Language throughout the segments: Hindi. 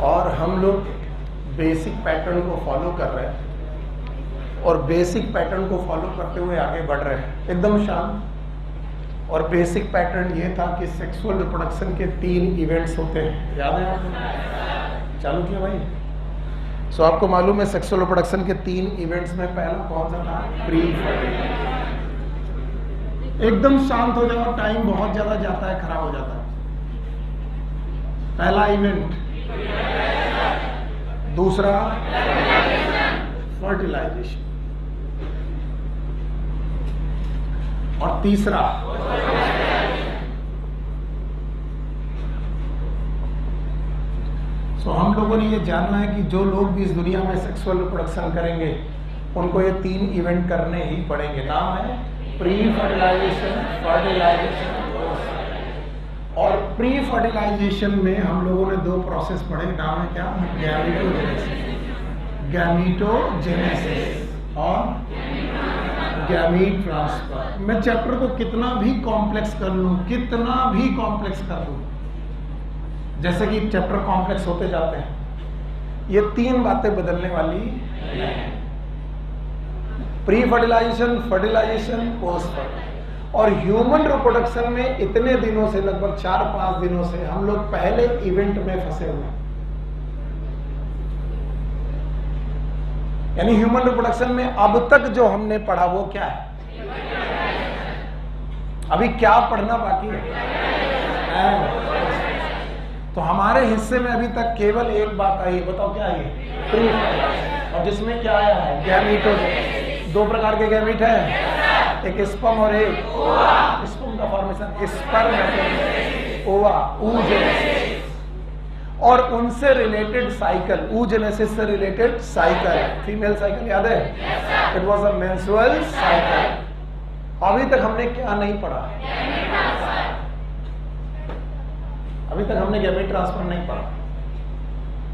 और हम लोग बेसिक पैटर्न को फॉलो कर रहे हैं और बेसिक पैटर्न को फॉलो करते हुए आगे बढ़ रहे हैं एकदम शांत। और बेसिक पैटर्न ये था कि सेक्सुअल रिप्रोडक्शन के 3 इवेंट्स होते हैं, याद है आपको? चालू किया भाई। सो आपको मालूम है सेक्सुअल रिप्रोडक्शन के 3 इवेंट्स में पहला कौन सा था? Pre fertilisation. एकदम शांत हो जाओ, टाइम बहुत ज्यादा जाता है, खराब हो जाता है। पहला इवेंट, दूसरा फर्टिलाइजेशन, और तीसरा हम लोगों ने ये जानना है कि जो लोग भी इस दुनिया में सेक्सुअल रिप्रोडक्शन करेंगे उनको ये 3 इवेंट करने ही पड़ेंगे। नाम है प्री फर्टिलाइजेशन, फर्टिलाइजेशन और प्री फर्टिलाइजेशन में हम लोगों ने 2 प्रोसेस पढ़े। नाम है क्या? गैमीटोजेनेसिस, गैमीटोजेनेसिस और गैमीट ट्रांसफर। मैं चैप्टर को कितना भी कॉम्प्लेक्स कर लूं, कितना भी कॉम्प्लेक्स कर लूं, जैसे कि चैप्टर कॉम्प्लेक्स होते जाते हैं, ये 3 बातें बदलने वाली नहीं। Pre fertilisation, fertilisation, post fertilisation. और ह्यूमन रिप्रोडक्शन में इतने दिनों से, लगभग 4-5 दिनों से हम लोग पहले इवेंट में फंसे हुए हैं। यानी ह्यूमन रिप्रोडक्शन में अब तक जो हमने पढ़ा वो क्या है? अभी क्या पढ़ना बाकी है? तो हमारे हिस्से में अभी तक केवल एक बात आई है, बताओ क्या आई है? Pre fertilisation. और जिसमें क्या आया है? गैमीटोजेनेसिस। 2 प्रकार के गैमीट हैं, एक स्पर्म और एक ओवा। स्पर्म का फॉर्मेशन स्पर्म, ओवा oogenesis, और उनसे रिलेटेड साइकिल, oogenesis से रिलेटेड साइकिल, फीमेल साइकिल याद है? It was a menstrual cycle. अभी तक हमने क्या नहीं पढ़ा? अभी तक हमने गैमीट ट्रांसफर नहीं पढ़ा।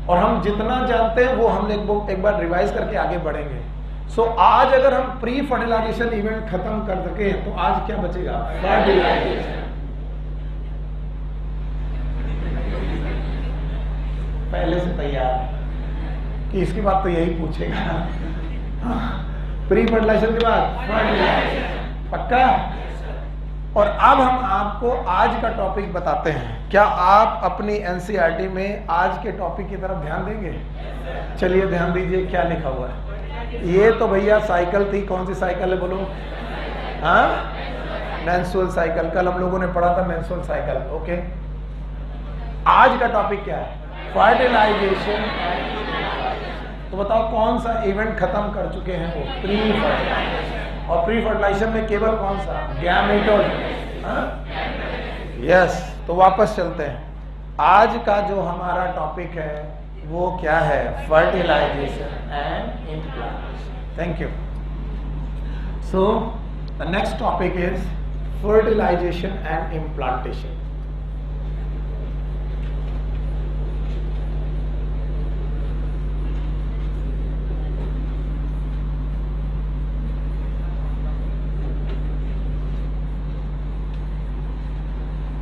और हम जितना जानते हैं वो हम एक बार रिवाइज करके आगे बढ़ेंगे। सो आज अगर हम प्री फर्टिलाइजेशन इवेंट खत्म कर सके तो आज क्या बचेगा? फर्टिलाइजेशन। पहले से तैयार कि इसके बाद तो यही पूछेगा। प्री फर्टिलाइजेशन के बाद फर्टिलाइजेशन, पक्का? और अब हम आपको आज का टॉपिक बताते हैं। क्या आप अपनी एनसीईआरटी में आज के टॉपिक की तरफ ध्यान देंगे? चलिए ध्यान दीजिए, क्या लिखा हुआ है। ये तो भैया साइकिल थी, कौन सी साइकिल है बोलो? हाँ, मेंस्ट्रुअल साइकिल। कल हम लोगों ने पढ़ा था मेंस्ट्रुअल साइकिल। ओके, आज का टॉपिक क्या है? फर्टिलाइजेशन। तो बताओ कौन सा इवेंट खत्म कर चुके हैं वो? Pre fertilisation. और प्री फर्टिलाइजेशन में केवल कौन सा? गैमेटोजेनेसिस। यस, तो वापस चलते हैं। आज का जो हमारा टॉपिक है वो क्या है? Fertilisation and implantation. Thank you. So the next topic is fertilisation and implantation.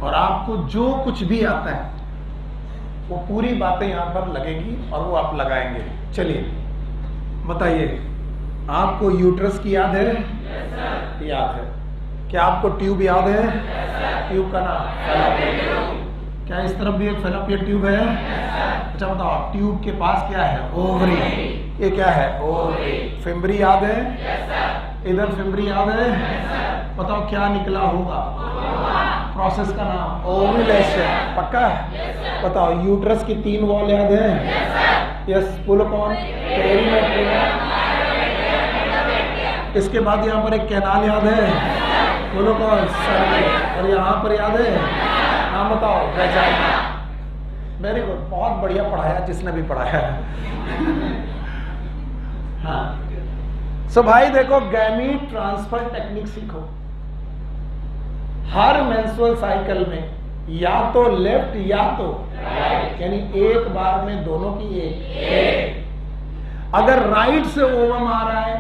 और आपको जो कुछ भी आता है वो पूरी बातें यहां पर लगेगी और वो आप लगाएंगे। चलिए बताइए, आपको यूट्रस की याद है? याद है। क्या आपको ट्यूब याद है? ट्यूब का नाम फैलोपियन ट्यूब। क्या इस तरफ भी एक फैलोपियन ट्यूब है? अच्छा बताओ, ट्यूब के पास क्या है? ओवरी। ये क्या है? ओवरी। फिम्बरी याद है? इधर फिम्बरी याद है? बताओ क्या निकला होगा? प्रोसेस का नाम ओव्यूलेशन। पक्का? बताओ यूट्रस की 3 वॉल याद है? यस, बोलो कौन? पेरीमेट्रियम। इसके बाद यहाँ पर एक कैनाल याद है? बोलो कौन? सर्विक्स। और यहाँ पर याद है? नाम बताओ। वेजाइना। वेरी गुड, बहुत बढ़िया पढ़ाया जिसने भी पढ़ाया। हाँ, सो भाई देखो, गैमीट ट्रांसफर टेक्निक सीखो। हर मेंस्ट्रुअल साइकिल में या तो लेफ्ट या तो राइट, यानी एक बार में दोनों की एक। अगर राइट से ओवम आ रहा है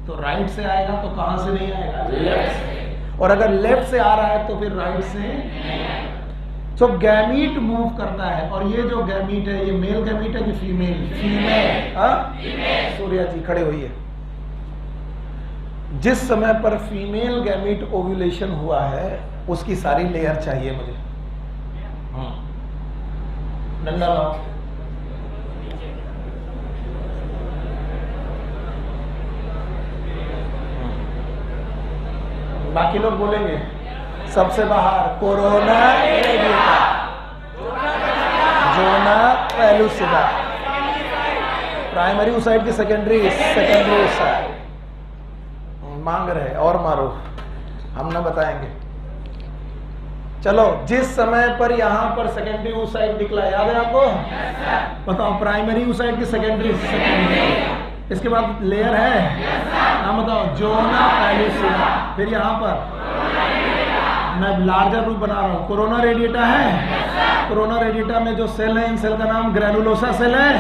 तो राइट से आएगा, तो कहां से नहीं आएगा? लेफ्ट से। और अगर लेफ्ट से आ रहा है तो फिर राइट से नहीं आएगा। सो गैमीट मूव करता है, और ये जो गैमीट है ये मेल गैमीट है कि फीमेल? फीमेल। सूर्या जी खड़े होइए। जिस समय पर फीमेल गैमीट ओव्यूलेशन हुआ है उसकी सारी लेयर चाहिए मुझे। डंडा लाओ। बाकी लोग बोलेंगे सबसे बाहर corona radiata, zona pellucida, primary oocyte की सेकेंडरी ओसाइट। मांग रहे और मारो, हम ना बताएंगे। चलो, जिस समय पर यहां पर सेकेंडरी ओसाइट निकला, याद है आपको? बताओ, प्राइमरी ओसाइट की सेकेंडरी, इसके बाद लेयर है नाम बताओ, जोना पेलुसिडा। फिर यहां पर मैं लार्जर रूप बना रहा हूं, कोरोना रेडिएटा है। कोरोना रेडिएटा में जो सेल है, इन सेल का नाम ग्रेनुलोसा सेल है,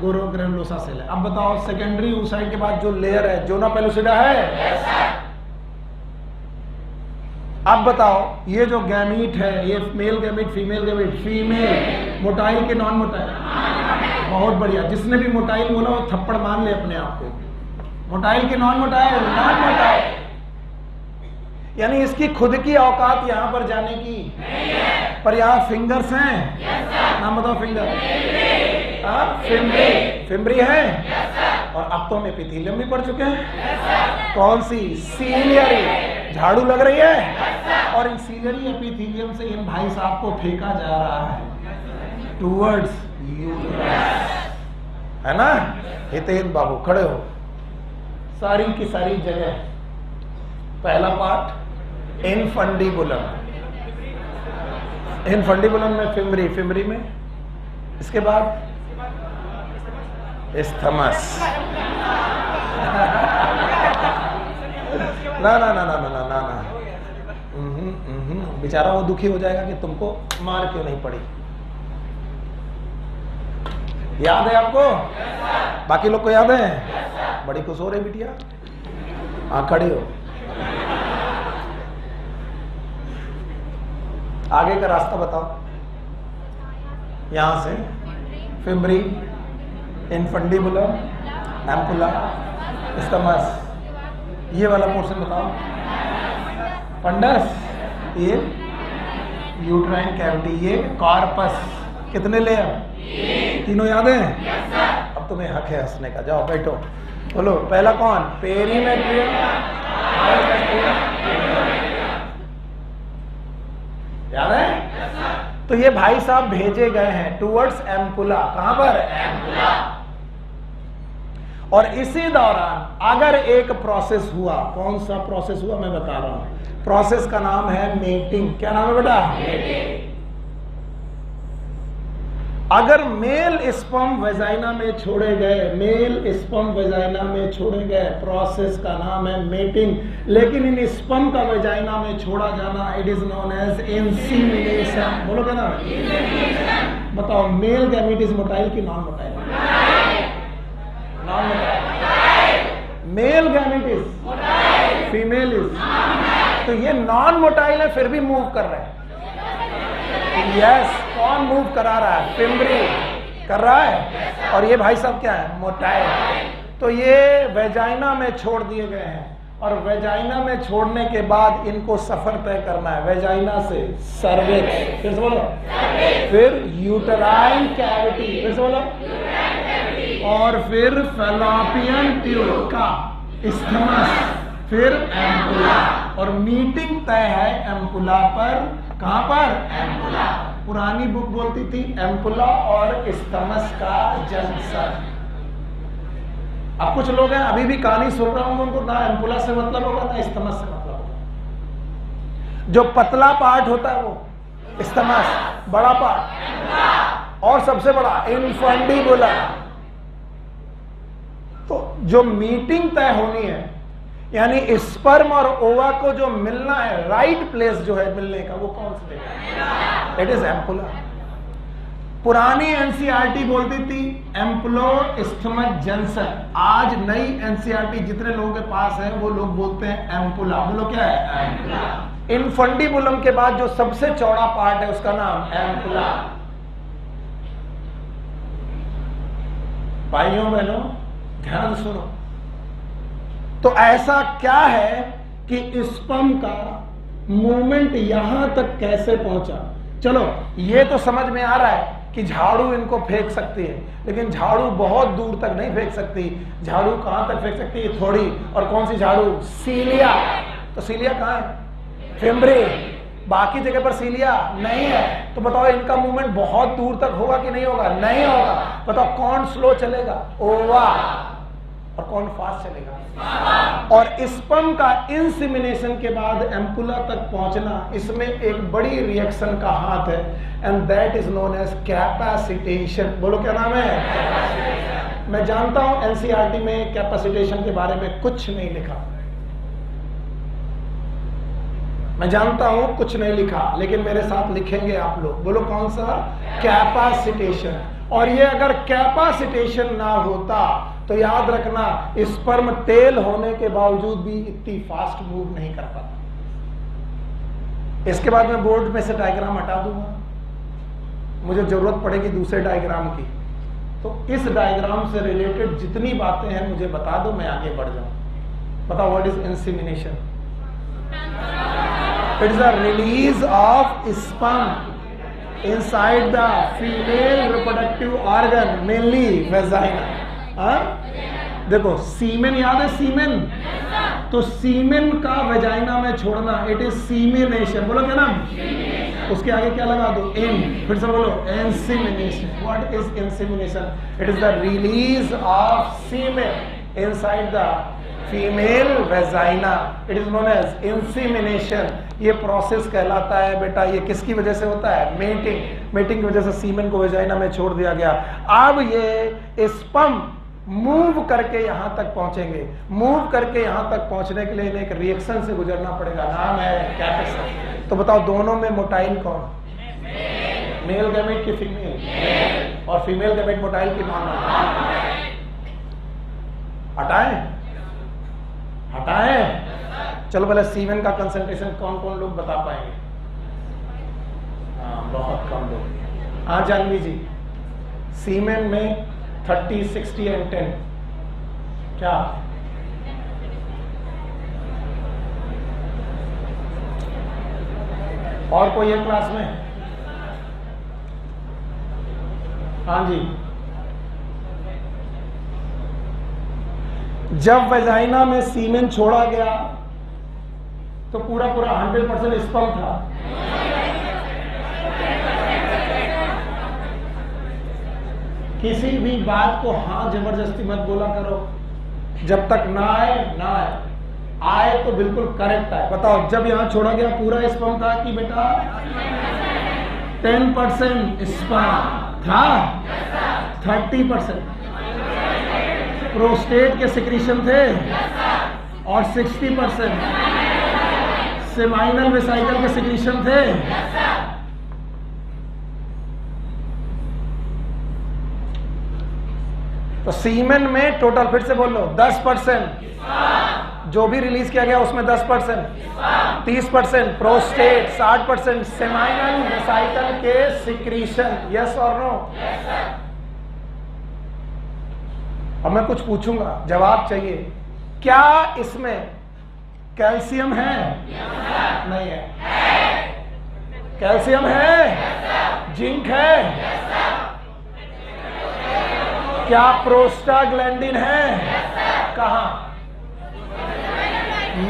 ग्रेनुलोसा सेल है। अब बताओ, सेकेंडरी ओसाइट के बाद जो लेयर है, जोना पेलुसिडा है। अब बताओ, ये जो गैमीट है, ये male gamete, female gamete, female, motile के नॉन मोटाइल? बहुत बढ़िया, जिसने भी मोटाइल बोला वो थप्पड़ मान ले अपने आप को। मोटाइल के नॉन मोटाइल? Non motile. यानी इसकी खुद की औकात यहां पर जाने की नहीं है, पर यहां फिंगर्स हैं। नाम बताओ फिंगर। फिम्बरी है। और अब तो हम एपिथेलियम भी पढ़ चुके हैं। कौन सी? सीलियरी। झाड़ू लग रही है, और इन सीलियरी एपिथेलियम से इन भाई साहब को फेंका जा रहा है टूवर्ड्स यूट्रस, है ना? हितेन बाबू खड़े हो। सारी की सारी जगह, पहला पार्ट इनफंडिबुलम, इनफंडिबुलम में फिम्बरी, फिम्बरी में, इसके बाद इस्थमस। ना ना ना ना ना ना ना, बेचारा वो दुखी हो जाएगा कि तुमको मार क्यों नहीं पड़ी। याद है आपको? बाकी लोग को याद है? बड़ी खुश हो रही बिटिया। हाँ, खड़ी हो। आगे का रास्ता बताओ। यहां से फिम्बरी, इनफंडिबुलम, एम्पुला, इस्थमस, ये वाला पोर्शन बताओ। फंडस, ये यूट्राइन कैविटी, ये कॉर्पस। कितने लेयर? तीनों याद हैं? अब तुम्हें हक है हंसने का। जाओ बैठो, बोलो। पहला कौन? पेरीमेट्रियम। याद है? तो ये भाई साहब भेजे गए हैं टूवर्ड्स एम्पुला। कहां पर? एम्पुला। और इसी दौरान अगर एक प्रोसेस हुआ, कौन सा प्रोसेस हुआ मैं बता रहा हूं। प्रोसेस का नाम है मेटिंग। क्या नाम है बेटा? मेटिंग। अगर मेल स्पर्म वेजाइना में छोड़े गए, मेल स्पर्म वेजाइना में छोड़े गए, प्रोसेस का नाम है मेटिंग। लेकिन इन स्पर्म का वेजाइना में छोड़ा जाना, इट इज नोन एज इंसीमिनेशन। बोलो क्या नाम है? बताओ, मेल गैमीट इज मोटाइल की non motile? Non motile. Male gamete is female is, तो ये नॉन मोटाइल है, फिर भी मूव कर रहे हैं। यस, कौन मूव करा रहा है? फिम्बरी कर रहा है। और ये भाई साहब क्या है? मोटाइल। तो ये वेजाइना में छोड़ दिए गए हैं, और वेजाइना में छोड़ने के बाद इनको सफर तय करना है। वेजाइना से सर्विक्स, फिर से बोलो, फिर यूटेराइन कैविटी, फिर से बोलो, और फिर फैलोपियन ट्यूब का इस्थमस, फिर एम्पुला। और मीटिंग तय है एम्पुला पर। कहां पर? एम्पुला। पुरानी बुक बोलती थी एम्पुला और इस्थमस का जंक्शन। अब कुछ लोग हैं अभी भी कहानी सुन रहा हूं, उनको ना एम्पुला से मतलब होगा ना इस्थमस से मतलब होगा। जो पतला पार्ट होता है वो इस्थमस, बड़ा पार्ट, और सबसे बड़ा इनफंडिबुलम। तो जो मीटिंग तय होनी है, यानी स्पर्म और ओवा को जो मिलना है, राइट प्लेस जो है मिलने का, वो कौन सा जगह? It is ampulla. पुरानी एनसीईआरटी बोलती थी एम्पुलो इस्थमस जंक्शन। आज नई एनसीईआरटी जितने लोगों के पास है वो लोग बोलते हैं एम्पुला। बोलो क्या है? एम्पुला। इनफंडिबुलम के बाद जो सबसे चौड़ा पार्ट है उसका नाम एम्पुला। भाइयों बहनों ध्यान सुनो, तो ऐसा क्या है कि स्पर्म का मूवमेंट यहां तक कैसे पहुंचा? चलो ये तो समझ में आ रहा है कि झाड़ू इनको फेंक सकती है, लेकिन झाड़ू बहुत दूर तक नहीं फेंक सकती। झाड़ू कहां तक फेंक सकती है? थोड़ी। और कौन सी झाड़ू? सीलिया। तो सीलिया कहां है? फिम्ब्री। बाकी जगह पर सीलिया नहीं है। तो बताओ इनका मूवमेंट बहुत दूर तक होगा कि नहीं होगा? नहीं होगा। बताओ कौन स्लो चलेगा? ओवा। और कौन फास्ट चलेगा? और स्पर्म का इंसेमिनेशन के बाद एम्पुला तक पहुंचना, इसमें एक बड़ी रिएक्शन का हाथ है, and that is known as capacitation. बोलो क्या नाम है? मैं जानता हूं एनसीईआरटी में कैपेसिटेशन के बारे में कुछ नहीं लिखा, मैं जानता हूं कुछ नहीं लिखा, लेकिन मेरे साथ लिखेंगे आप लोग। बोलो कौन सा? कैपेसिटेशन। और ये अगर कैपेसिटेशन ना होता तो याद रखना स्पर्म टेल होने के बावजूद भी इतनी फास्ट मूव नहीं कर पाता। इसके बाद मैं बोर्ड में से डायग्राम हटा दूंगा, मुझे जरूरत पड़ेगी दूसरे डायग्राम की। तो इस डायग्राम से रिलेटेड जितनी बातें हैं मुझे बता दो, मैं आगे बढ़ जाऊं। बताओ what is insemination? It is the release of sperm inside the female reproductive organ, mainly vagina. देखो सीमेन याद है? सीमेन। तो सीमेन का वेजाइना में छोड़ना, इट इज सीमिनेशन। बोलो क्या नाम? उसके आगे क्या लगा दो? इन। फिर से बोलो insemination. What is insemination? It is the release of semen inside the female vagina. It is known as insemination. ये प्रोसेस कहलाता है बेटा, ये किसकी वजह से होता है? मेटिंग। मेटिंग की वजह से सीमेन को वेजाइना में छोड़ दिया गया। अब ये स्पर्म मूव करके यहां तक पहुंचेंगे। मूव करके यहां तक पहुंचने के लिए इन्हें एक रिएक्शन से गुजरना पड़ेगा, नाम है कैपेसिटेशन। तो बताओ दोनों में मोटाइल कौन? मेल गैमेट की फीमेल? और फीमेल गैमेट मोटाइल की कौन? हटाएं? हटाएं? चलो पहले सीमेन का कंसंट्रेशन कौन कौन लोग बता पाएंगे? हाँ बहुत कम लोग। हाँ जानवी जी, सीमेन में 30, 60 एंड 10 क्या? और कोई है क्लास में? हाँ जी। जब वेजाइना में सीमेन छोड़ा गया तो पूरा पूरा 100% स्पर्म था। किसी भी बात को हाँ जबरदस्ती मत बोला करो, जब तक ना आए ना आए। आए तो बिल्कुल करेक्ट आए। बताओ जब यहां छोड़ा गया पूरा स्पर्म था कि बेटा 10% स्पर्म था? 30% प्रोस्टेट के सिक्रीशन थे और 60% सेमाइनल वेसाइकल के सिक्रीशन थे। तो सीमेन में टोटल, फिर से बोल लो, 10% जो भी रिलीज किया गया उसमें 10%, 30% प्रोस्टेट, 60% सेमाइनल वेसाइकल के सिक्रीशन। यस और नो? अब मैं कुछ पूछूंगा, जवाब चाहिए। क्या इसमें कैल्शियम है? नहीं है। कैल्शियम है? जिंक है? क्या प्रोस्टाग्लैंडिन है? कहां?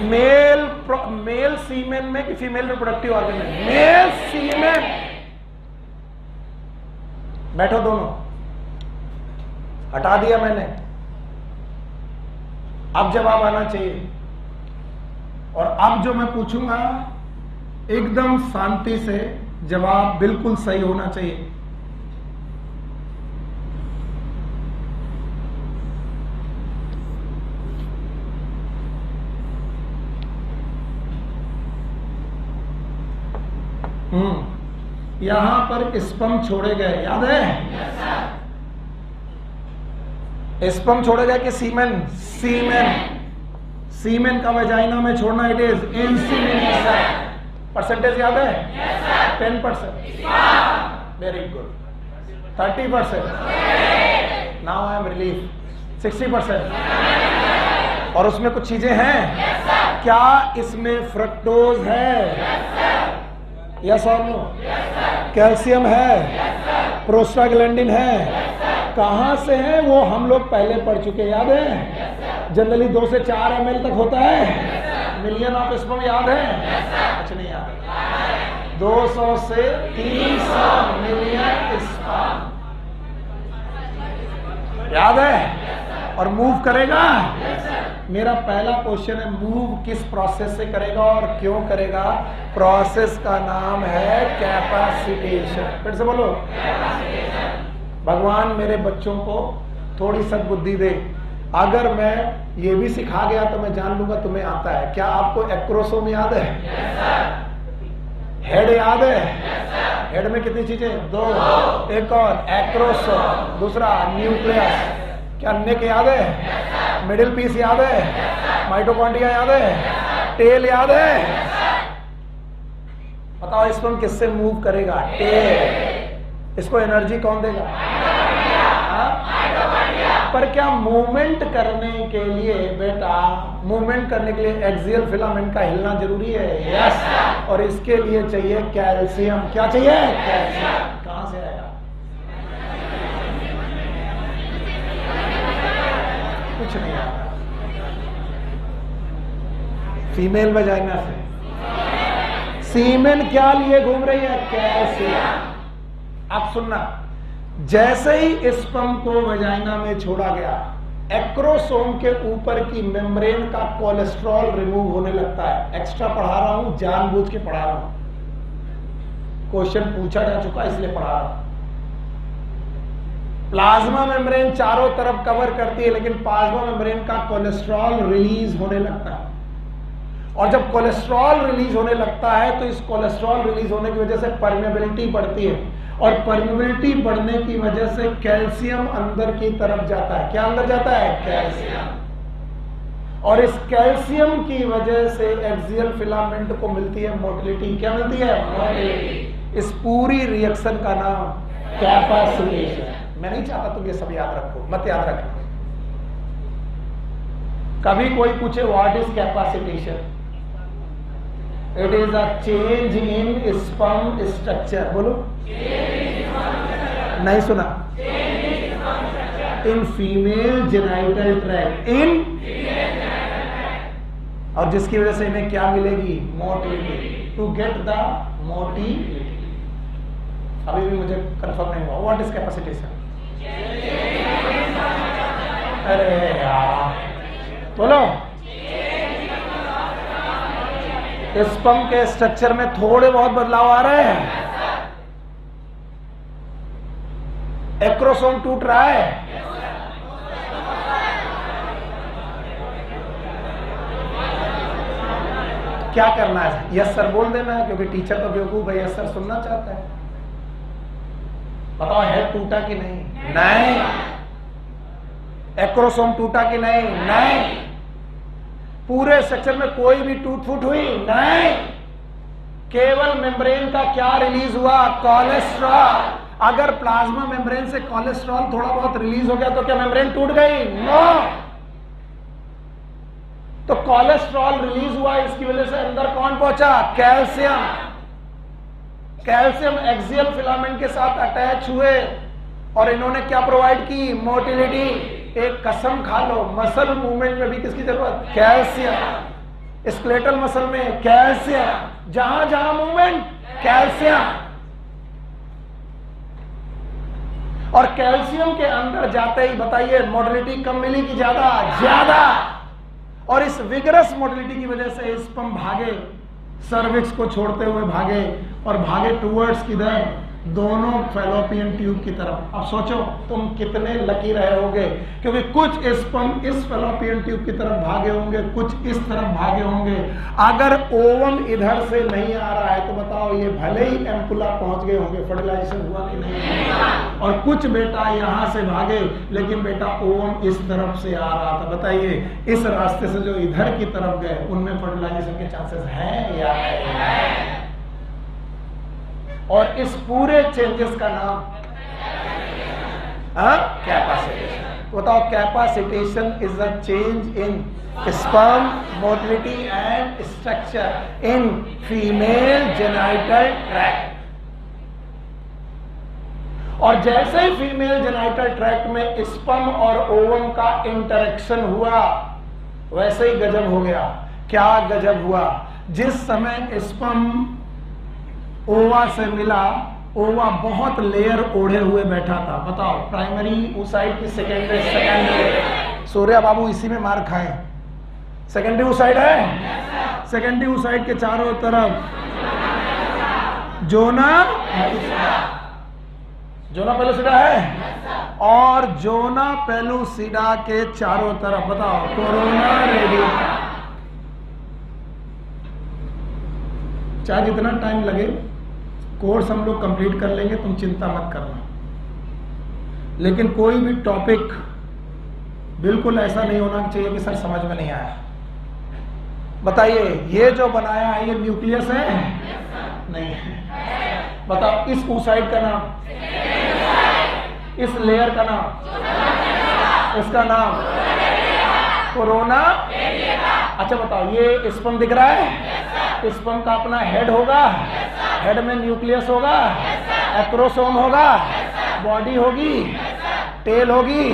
मेल सीमेन में कि फीमेल रिप्रोडक्टिव ऑर्गन में? मेल सीमेन। बैठो दोनों, हटा दिया मैंने। अब जवाब आना चाहिए। और अब जो मैं पूछूंगा एकदम शांति से जवाब बिल्कुल सही होना चाहिए। यहां पर स्पर्म छोड़े गए, याद है? स्पर्म छोड़े गए कि सीमेन? सीमेन। सीमेन का वेजाइना में छोड़ना, इट इज इंसेमिनेशन। परसेंटेज याद है? 10%, very good. 30%, now I am relief. 60%, और उसमें कुछ चीजें हैं। क्या इसमें फ्रक्टोज है? यस और नो? कैल्शियम है, प्रोस्टाग्लैंडिन है। कहां से है वो हम लोग पहले पढ़ चुके, याद है? जनरली 2 से 4 ml तक होता है। मिलियन ऑफ स्पर्म याद है? कुछ नहीं याद है। 200 से 300 मिलियन स्पर्म याद है? और मूव करेगा। मेरा पहला क्वेश्चन है, मूव किस प्रोसेस से करेगा और क्यों करेगा? प्रोसेस का नाम है कैपेसिटेशन। फिर से बोलो। भगवान मेरे बच्चों को थोड़ी सद्बुद्धि दे। अगर मैं ये भी सिखा गया तो मैं जान लूंगा तुम्हें आता है। क्या आपको एक्रोसोम याद है? हेड याद है? हेड में कितनी चीजें? 2। एक और एक्रोसोम, दूसरा न्यूक्लियस। क्या नेक याद है? मिडिल पीस याद है? माइटोकॉन्ड्रिया याद है? टेल याद है? बताओ स्पर्म किससे मूव करेगा? टेल। इसको एनर्जी कौन देगा? पर क्या मूवमेंट करने के लिए बेटा, मूवमेंट करने के लिए एक्सियल फिलामेंट का हिलना जरूरी है? यस। और इसके लिए चाहिए कैल्शियम। क्या चाहिए? कैल्शियम। कहां से आएगा? कुछ नहीं आता। फीमेल वजाइना से। सीमेन क्या लिए घूम रही है? कैल्शियम। अब सुनना, जैसे ही स्पर्म को वजाइना में छोड़ा गया, एक्रोसोम के ऊपर की मेम्ब्रेन का कोलेस्ट्रॉल रिमूव होने लगता है। एक्स्ट्रा पढ़ा रहा हूं, जानबूझ के पढ़ा रहा हूं, क्वेश्चन पूछा जा चुका इसलिए पढ़ा रहा हूं। प्लाज्मा मेम्ब्रेन चारों तरफ कवर करती है, लेकिन प्लाज्मा मेम्ब्रेन का कोलेस्ट्रॉल रिलीज होने लगता है। और जब कोलेस्ट्रॉल रिलीज होने लगता है तो इस कोलेस्ट्रॉल रिलीज होने की वजह से परमेबिलिटी बढ़ती है, और परमेबिलिटी बढ़ने की वजह से कैल्शियम अंदर की तरफ जाता है। क्या अंदर जाता है? कैल्शियम। और इस कैल्शियम की वजह से एक्सियल फिलामेंट को मिलती है मोटिलिटी। क्या मिलती है? मोटिलिटी। इस पूरी रिएक्शन का नाम कैपेसिटेशन। मैं नहीं चाहता तुम ये सब याद रखो, मत याद रखना। कभी कोई पूछे what is capacitation? It is a change in sperm structure. बोलो। नहीं सुना? In female genital tract. इन, और जिसकी वजह से इन्हें क्या मिलेगी? Motility. To get the motility. अभी भी मुझे कंफर्म नहीं हुआ व्हाट इज कैपेसिटेशन। अरे यार बोलो। स्पर्म के स्ट्रक्चर में थोड़े बहुत बदलाव आ रहे हैं। एक्रोसोम टूट रहा है। क्या करना है? यस सर बोल देना है, क्योंकि टीचर तो बेवकूफ है, यस सर सुनना चाहता है। बताओ हेड टूटा कि नहीं? नहीं। एक्रोसोम टूटा कि नहीं? नहीं। पूरे स्ट्रक्चर में कोई भी टूट फूट हुई? नहीं। केवल मेम्ब्रेन का क्या रिलीज हुआ? कोलेस्ट्रॉल। अगर प्लाज्मा मेम्ब्रेन से कोलेस्ट्रॉल थोड़ा बहुत रिलीज हो गया तो क्या मेम्ब्रेन टूट गई? नो। तो कोलेस्ट्रॉल रिलीज हुआ, इसकी वजह से अंदर कौन पहुंचा? कैल्शियम। कैल्शियम एक्सियल फिलामेंट के साथ अटैच हुए और इन्होंने क्या प्रोवाइड की? मोटिलिटी। एक कसम खा लो, मसल मूवमेंट में भी किसकी जरूरत? कैल्शियम। स्केलेटल मसल में कैल्शियम, जहां जहां मूवमेंट कैल्शियम। और कैल्शियम के अंदर जाते ही बताइए मोटिलिटी कम मिली कि ज्यादा? ज्यादा। और इस विगरस मोटिलिटी की वजह से स्पर्म भागे, सर्विक्स को छोड़ते हुए भागे, और भागे टूवर्ड्स किधर? दोनों फैलोपियन ट्यूब की तरफ। अब सोचो तुम कितने लकी रहे होगे, क्योंकि कुछ स्पर्म इस फैलोपियन ट्यूब की तरफ भागे होंगे, कुछ इस तरफ भागे होंगे। अगर ओवम इधर से नहीं आ रहा है तो बताओ ये भले ही एम्पुला पहुंच गए होंगे, फर्टिलाइजेशन हुआ कि नहीं? और कुछ बेटा यहां से भागे, लेकिन बेटा ओवम इस तरफ से आ रहा था। बताइए इस रास्ते से जो इधर की तरफ गए उनमें फर्टिलाइजेशन के चांसेस हैं या नहीं? और इस पूरे चेंजेस का नाम कैपेसिटेशन। बताओ, capacitation is a change in sperm motility and structure in female genital tract. और जैसे ही फीमेल जेनाइटल ट्रैक्ट में स्पर्म और ओवम का इंटरेक्शन हुआ, वैसे ही गजब हो गया। क्या गजब हुआ? जिस समय स्पर्म ओवा से मिला, ओवा बहुत लेयर ओढ़े हुए बैठा था। बताओ, प्राइमरी oocyte की सेकेंडरी। सूर्या बाबू इसी में मार खाए। सेकेंडरी oocyte है, सेकेंडरी oocyte के चारों तरफ जोना पेलुसिडा है, और जोना पेलुसिडा के चारों तरफ बताओ कोरोना रेडियस। चाहे जितना टाइम लगे, कोर्स हम लोग कंप्लीट कर लेंगे, तुम चिंता मत करना। लेकिन कोई भी टॉपिक बिल्कुल ऐसा नहीं होना चाहिए कि सर समझ में नहीं आया। बताइए, ये जो बनाया है ये न्यूक्लियस है? नहीं है। बताओ, इस oocyte का नाम, इस लेयर का नाम, इसका नाम कोरोना। अच्छा बताओ, ये स्पर्म दिख रहा है? स्पर्म का अपना हेड होगा, हेड में न्यूक्लियस होगा, एक्रोसोम होगा, बॉडी होगी, टेल होगी।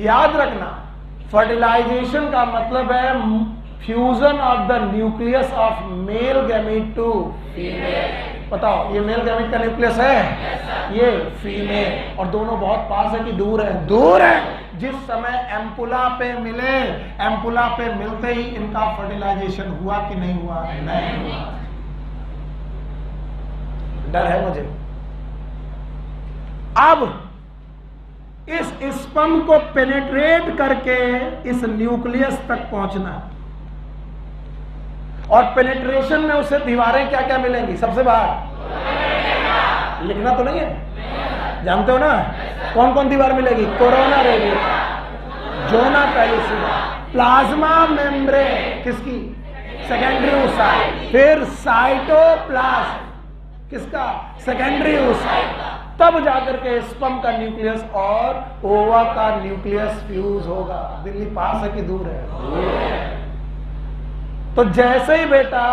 याद रखना, फर्टिलाइजेशन का मतलब है fusion of the nucleus of male gamete to female. बताओ, ये मेल गैमीट का न्यूक्लियस है, ये फीमेल, और दोनों बहुत पास है कि दूर है? दूर है। जिस समय एम्पुला पे मिले, एम्पुला पे मिलते ही इनका फर्टिलाइजेशन हुआ कि नहीं हुआ? नहीं हुआ। डर है मुझे। अब इस स्पर्म को पेनिट्रेट करके इस न्यूक्लियस तक पहुंचना, और पेनिट्रेशन में उसे दीवारें क्या क्या मिलेंगी? सबसे बाहर लिखना तो नहीं है, जानते हो ना कौन कौन दीवार मिलेगी? Corona radius, zona pellucida, plasma membrane किसकी? सेकेंडरी oocyte, फिर साइटोप्लाज्म किसका? Secondary oocyte। तब जाकर के स्पर्म का न्यूक्लियस और ओवा का न्यूक्लियस फ्यूज होगा। दिल्ली पास है कि दूर है? तो जैसे ही बेटा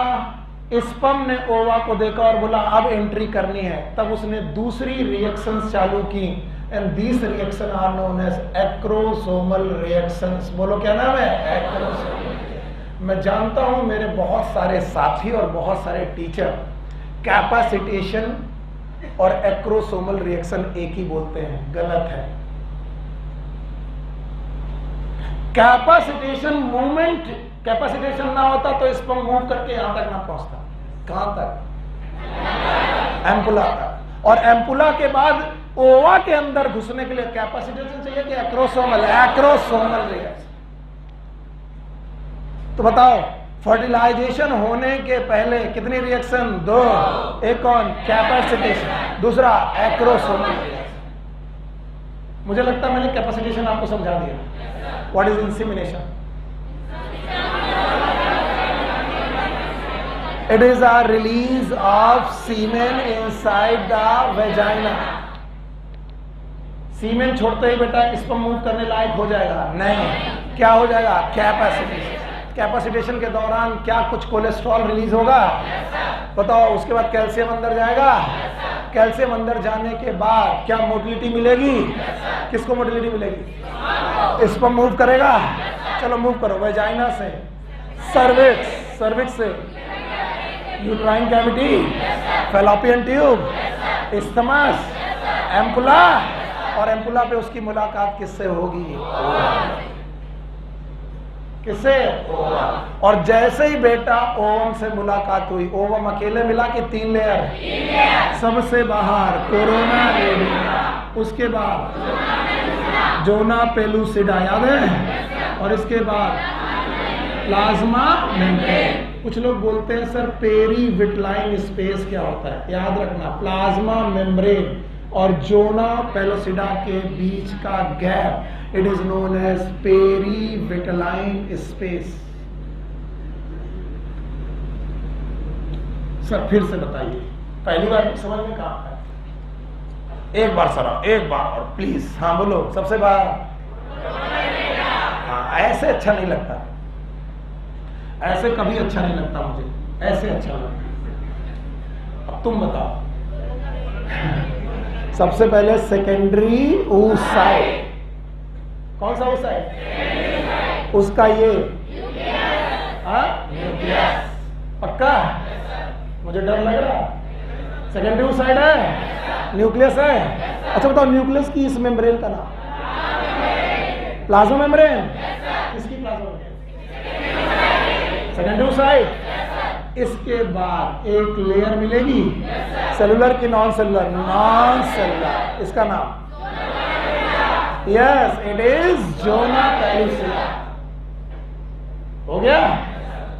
स्पर्म ने ओवा को देखा और बोला अब एंट्री करनी है, तब उसने दूसरी रिएक्शंस चालू की, and this reaction are known as acrosomal reactions. बोलो क्या नाम है? एक्रोसोमल। मैं जानता हूं मेरे बहुत सारे साथी और बहुत सारे टीचर कैपेसिटेशन और एक्रोसोमल रिएक्शन एक ही बोलते हैं, गलत है। कैपेसिटेशन मूवमेंट, कैपेसिटेशन ना होता तो स्पर्म मूव करके यहां तक ना पहुंचता। कहां तक? एम्पुला तक। और एम्पुला के बाद ओवा के अंदर घुसने के लिए कैपेसिटेशन चाहिए कि एक्रोसोमल? Acrosomal reaction. तो बताओ, फर्टिलाइजेशन होने के पहले कितनी रिएक्शन? दो। एक कौन? कैपेसिटेशन, दूसरा एक्रोसोमल रिएक्शन। मुझे लगता है मैंने कैपेसिटेशन आपको समझा दिया। What is insemination? It is a release of semen inside the vagina. सीमेन छोड़ते ही बेटा स्पर्म मूव करने लायक हो जाएगा? नहीं। क्या हो जाएगा? कैपेसिटेशन। कैपेसिटेशन के दौरान क्या कुछ कोलेस्ट्रॉल रिलीज होगा? बताओ। उसके बाद कैल्शियम अंदर जाएगा। कैल्शियम अंदर जाने के बाद क्या मोटिलिटी मिलेगी? किसको मोटिलिटी मिलेगी? स्पर्म मूव करेगा। चलो मूव करो, वेजाइना से सर्विक्स, सर्विक्स से uterine cavity, fallopian tube, isthmus, ampulla, और एम्पुला पे उसकी मुलाकात किससे होगी? किससे? और जैसे ही बेटा ओवम से मुलाकात हुई, ओवम अकेले मिला कि 3 लेयर? सबसे बाहर कोरोना रेडियस, उसके बाद जोना पेलुसिडा, याद है? और इसके बाद प्लाज्मा मेम्ब्रेन। कुछ लोग बोलते हैं सर पेरीविटलाइन स्पेस क्या होता है? याद रखना, प्लाज्मा मेम्ब्रेन और जोना पेलुसिडा के बीच का gap, it is known as perivitelline space. Sir फिर से बताइए, पहली बार समझ में कहाँ है? एक बार सर, एक बार और प्लीज। हाँ बोलो, सबसे बार। हाँ, ऐसे अच्छा नहीं लगता, ऐसे कभी अच्छा नहीं लगता मुझे, ऐसे अच्छा लगता। अब तुम बताओ। सबसे पहले सेकेंडरी oocyte, कौन सा oocyte? उसका ये न्यूक्लियस। पक्का? मुझे डर लग रहा। सेकेंडरी oocyte है, न्यूक्लियस है। अच्छा बताओ, न्यूक्लियस की इस मेम्ब्रेन का नाम? Plasma membrane. किसकी प्लाज्मा मेम्ब्रेन? Secondary oocyte। इसके बाद एक लेयर मिलेगी, सेलुलर की नॉन सेलुलर? Non cellular. इसका नाम? Yes, it is zona pellucida. हो गया?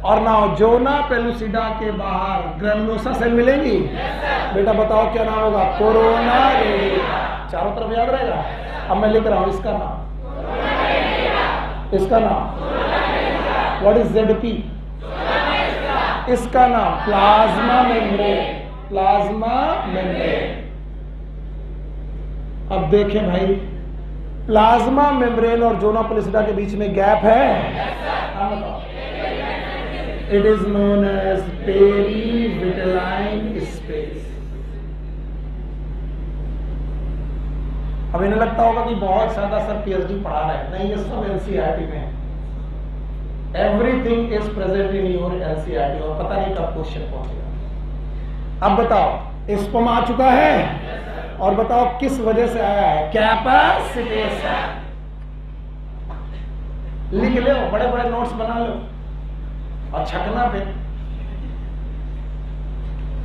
और नाउ जोना पेलुसिडा के बाहर ग्रेनुलोसा सेल मिलेगी। बेटा बताओ क्या नाम होगा? Corona radiata. चारों तरफ याद रहेगा। अब मैं लिख रहा हूं इसका नाम, इसका नाम व्हाट इज ZP? इसका नाम प्लाज्मा मेम्ब्रेन, प्लाज्मा मेम्ब्रेन। अब देखें भाई, प्लाज्मा मेम्ब्रेन और जोना पेलुसिडा के बीच में गैप है। It is known as perivitelline space. अब इन्हें लगता होगा कि बहुत ज्यादा सर PhD पढ़ा रहे हैं। नहीं, ये सब NCERT में है। Everything is present in your NCERT और पता नहीं कब क्वेश्चन पहुंचेगा। अब बताओ, स्पर्म आ चुका है और बताओ किस वजह से आया है? कैपेसिटेशन। लिख लो, बड़े बड़े नोट्स बना लो और छकना पे।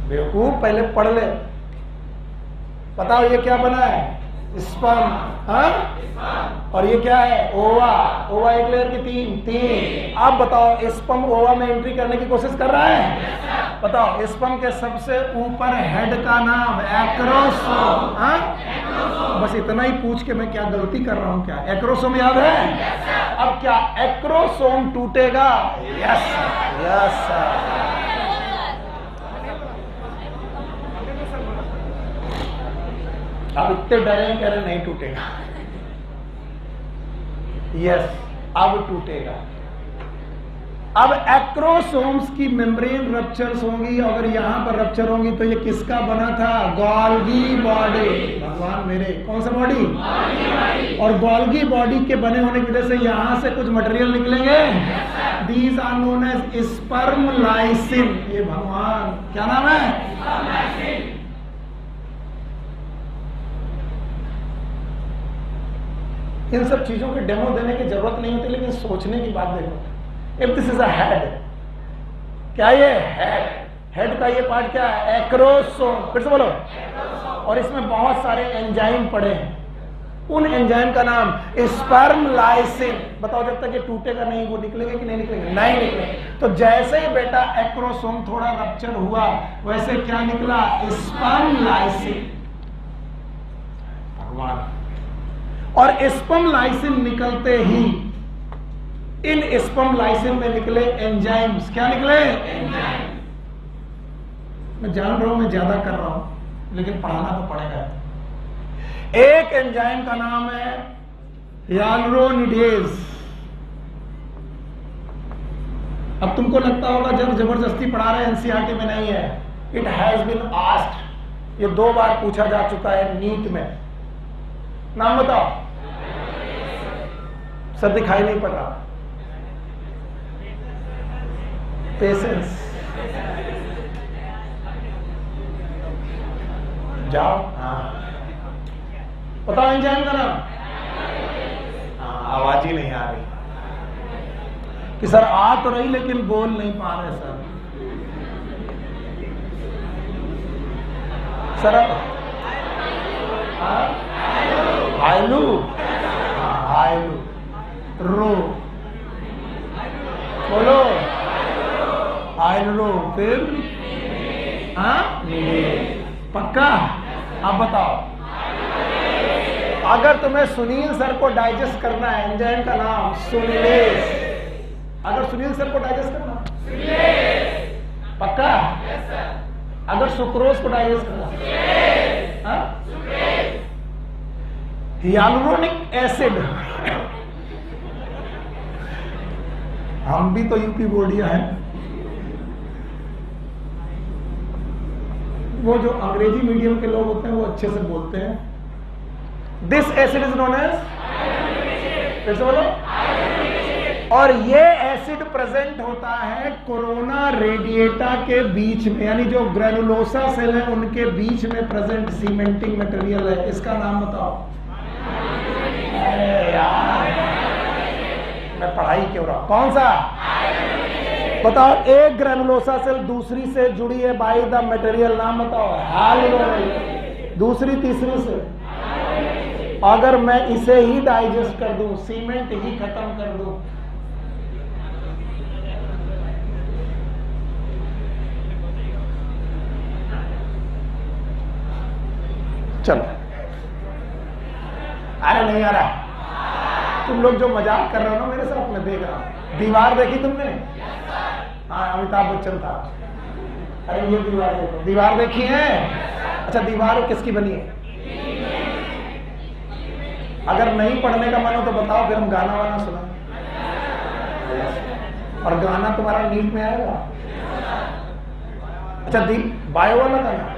बेवकूफ, पहले पढ़ ले। बताओ ये क्या बना है? स्पर्म। हाँ, और ये क्या है? ओवा। ओवा एक लेयर की तीन। अब बताओ, स्पर्म ओवा में एंट्री करने की कोशिश कर रहा है। बताओ, स्पर्म के सबसे ऊपर हेड का नाम? एक्रोसोम। हाँ, बस इतना ही पूछ के मैं क्या गलती कर रहा हूं? क्या एक्रोसोम याद है? अब क्या एक्रोसोम टूटेगा? Yes yes sir. अब इतने डरे कह रहे नहीं टूटेगा। यस, अब टूटेगा। अब एक्रोसोम्स की मेम्ब्रेन रप्चर्स होंगी। अगर यहां पर रप्चर होंगी तो ये किसका बना था? Golgi body. भगवान मेरे, कौन सा बॉडी? और गोल्गी बॉडी के बने होने की वजह से यहां से कुछ मटेरियल निकलेंगे। These are known as sperm lysin. ये भगवान क्या नाम है? इन सब चीजों के डेमो देने की जरूरत नहीं होती, लेकिन सोचने की बात देखो। If this is a head, क्या ये हेड? हेड का ये पार्ट क्या है? एक्रोसोम। फिर से बोलो। और इसमें बहुत सारे एंजाइम पड़े हैं। उन एंजाइम का नाम स्पर्म लाइसिन। बताओ, जब तक ये टूटेगा नहीं वो निकलेगा कि नहीं निकलेगा? नहीं निकलेगा। तो जैसे ही बेटा एक्रोसोम थोड़ा रप्चर हुआ, वैसे क्या निकला? Sperm lysine. भगवान। और स्पर्म लाइसिन निकलते ही इन स्पर्म लाइसिन में निकले एंजाइम्स। क्या निकले? एंजाइम। मैं जान रहा हूं मैं ज्यादा कर रहा हूं, लेकिन पढ़ाना तो पड़ेगा। एक एंजाइम का नाम है हियालुरोनिडेज। अब तुमको लगता होगा जब जबरदस्ती पढ़ा रहे हैं, NCERT में नहीं है। इट हैज बीन आस्क्ड, ये 2 बार पूछा जा चुका है नीट में। नाम बताओ। सर दिखाई नहीं पड़ रहा। पेशेंस। जाओ। हाँ, बताओ एंजाइम का नाम। हाँ, आवाज ही नहीं आ रही कि सर आ तो रही लेकिन बोल नहीं पा रहे सर। सर हाइलू। हाइलू। रो बोलो। हाइलू। फिर पक्का? आप बताओ। अगर तुम्हें सुनील सर को डाइजेस्ट करना है, एंजाइम का नाम सुनीलेस। अगर सुनील सर को डाइजेस्ट करना, पक्का? अगर सुक्रोज को डाइजेस्ट करना, हियालुरोनिक एसिड, हम भी तो यूपी बोर्डिया हैं, वो जो अंग्रेजी मीडियम के लोग होते हैं वो अच्छे से बोलते हैं। This acid is known as, फिर से बोलो, और ये एसिड प्रेजेंट होता है कोरोना रेडिएटा के बीच में, यानी जो ग्रेनुलोसा सेल है उनके बीच में प्रेजेंट सीमेंटिंग मटेरियल है। इसका नाम बताओ। अरे यार मैं पढ़ाई क्यों रहा, कौन सा बताओ। एक ग्रेनुलोसा सेल दूसरी से जुड़ी है बाय द मटेरियल, नाम बताओ। हाइड्रोजन। दूसरी तीसरी से, अगर मैं इसे ही डाइजेस्ट कर दूं, सीमेंट ही खत्म कर दूं, चलो। अरे नहीं आ रहा, तुम लोग जो मजाक कर रहे हो ना मेरे साथ, मैं देख रहा हूं। दीवार देखी तुमने? हाँ, अमिताभ बच्चन था। अरे ये दीवार देखो, दीवार देखी है? अच्छा, दीवार किसकी बनी है? अगर नहीं पढ़ने का मन हो तो बताओ, फिर हम गाना वाना सुना। और गाना तुम्हारा नीट में आएगा। अच्छा, बायो वाला गाना,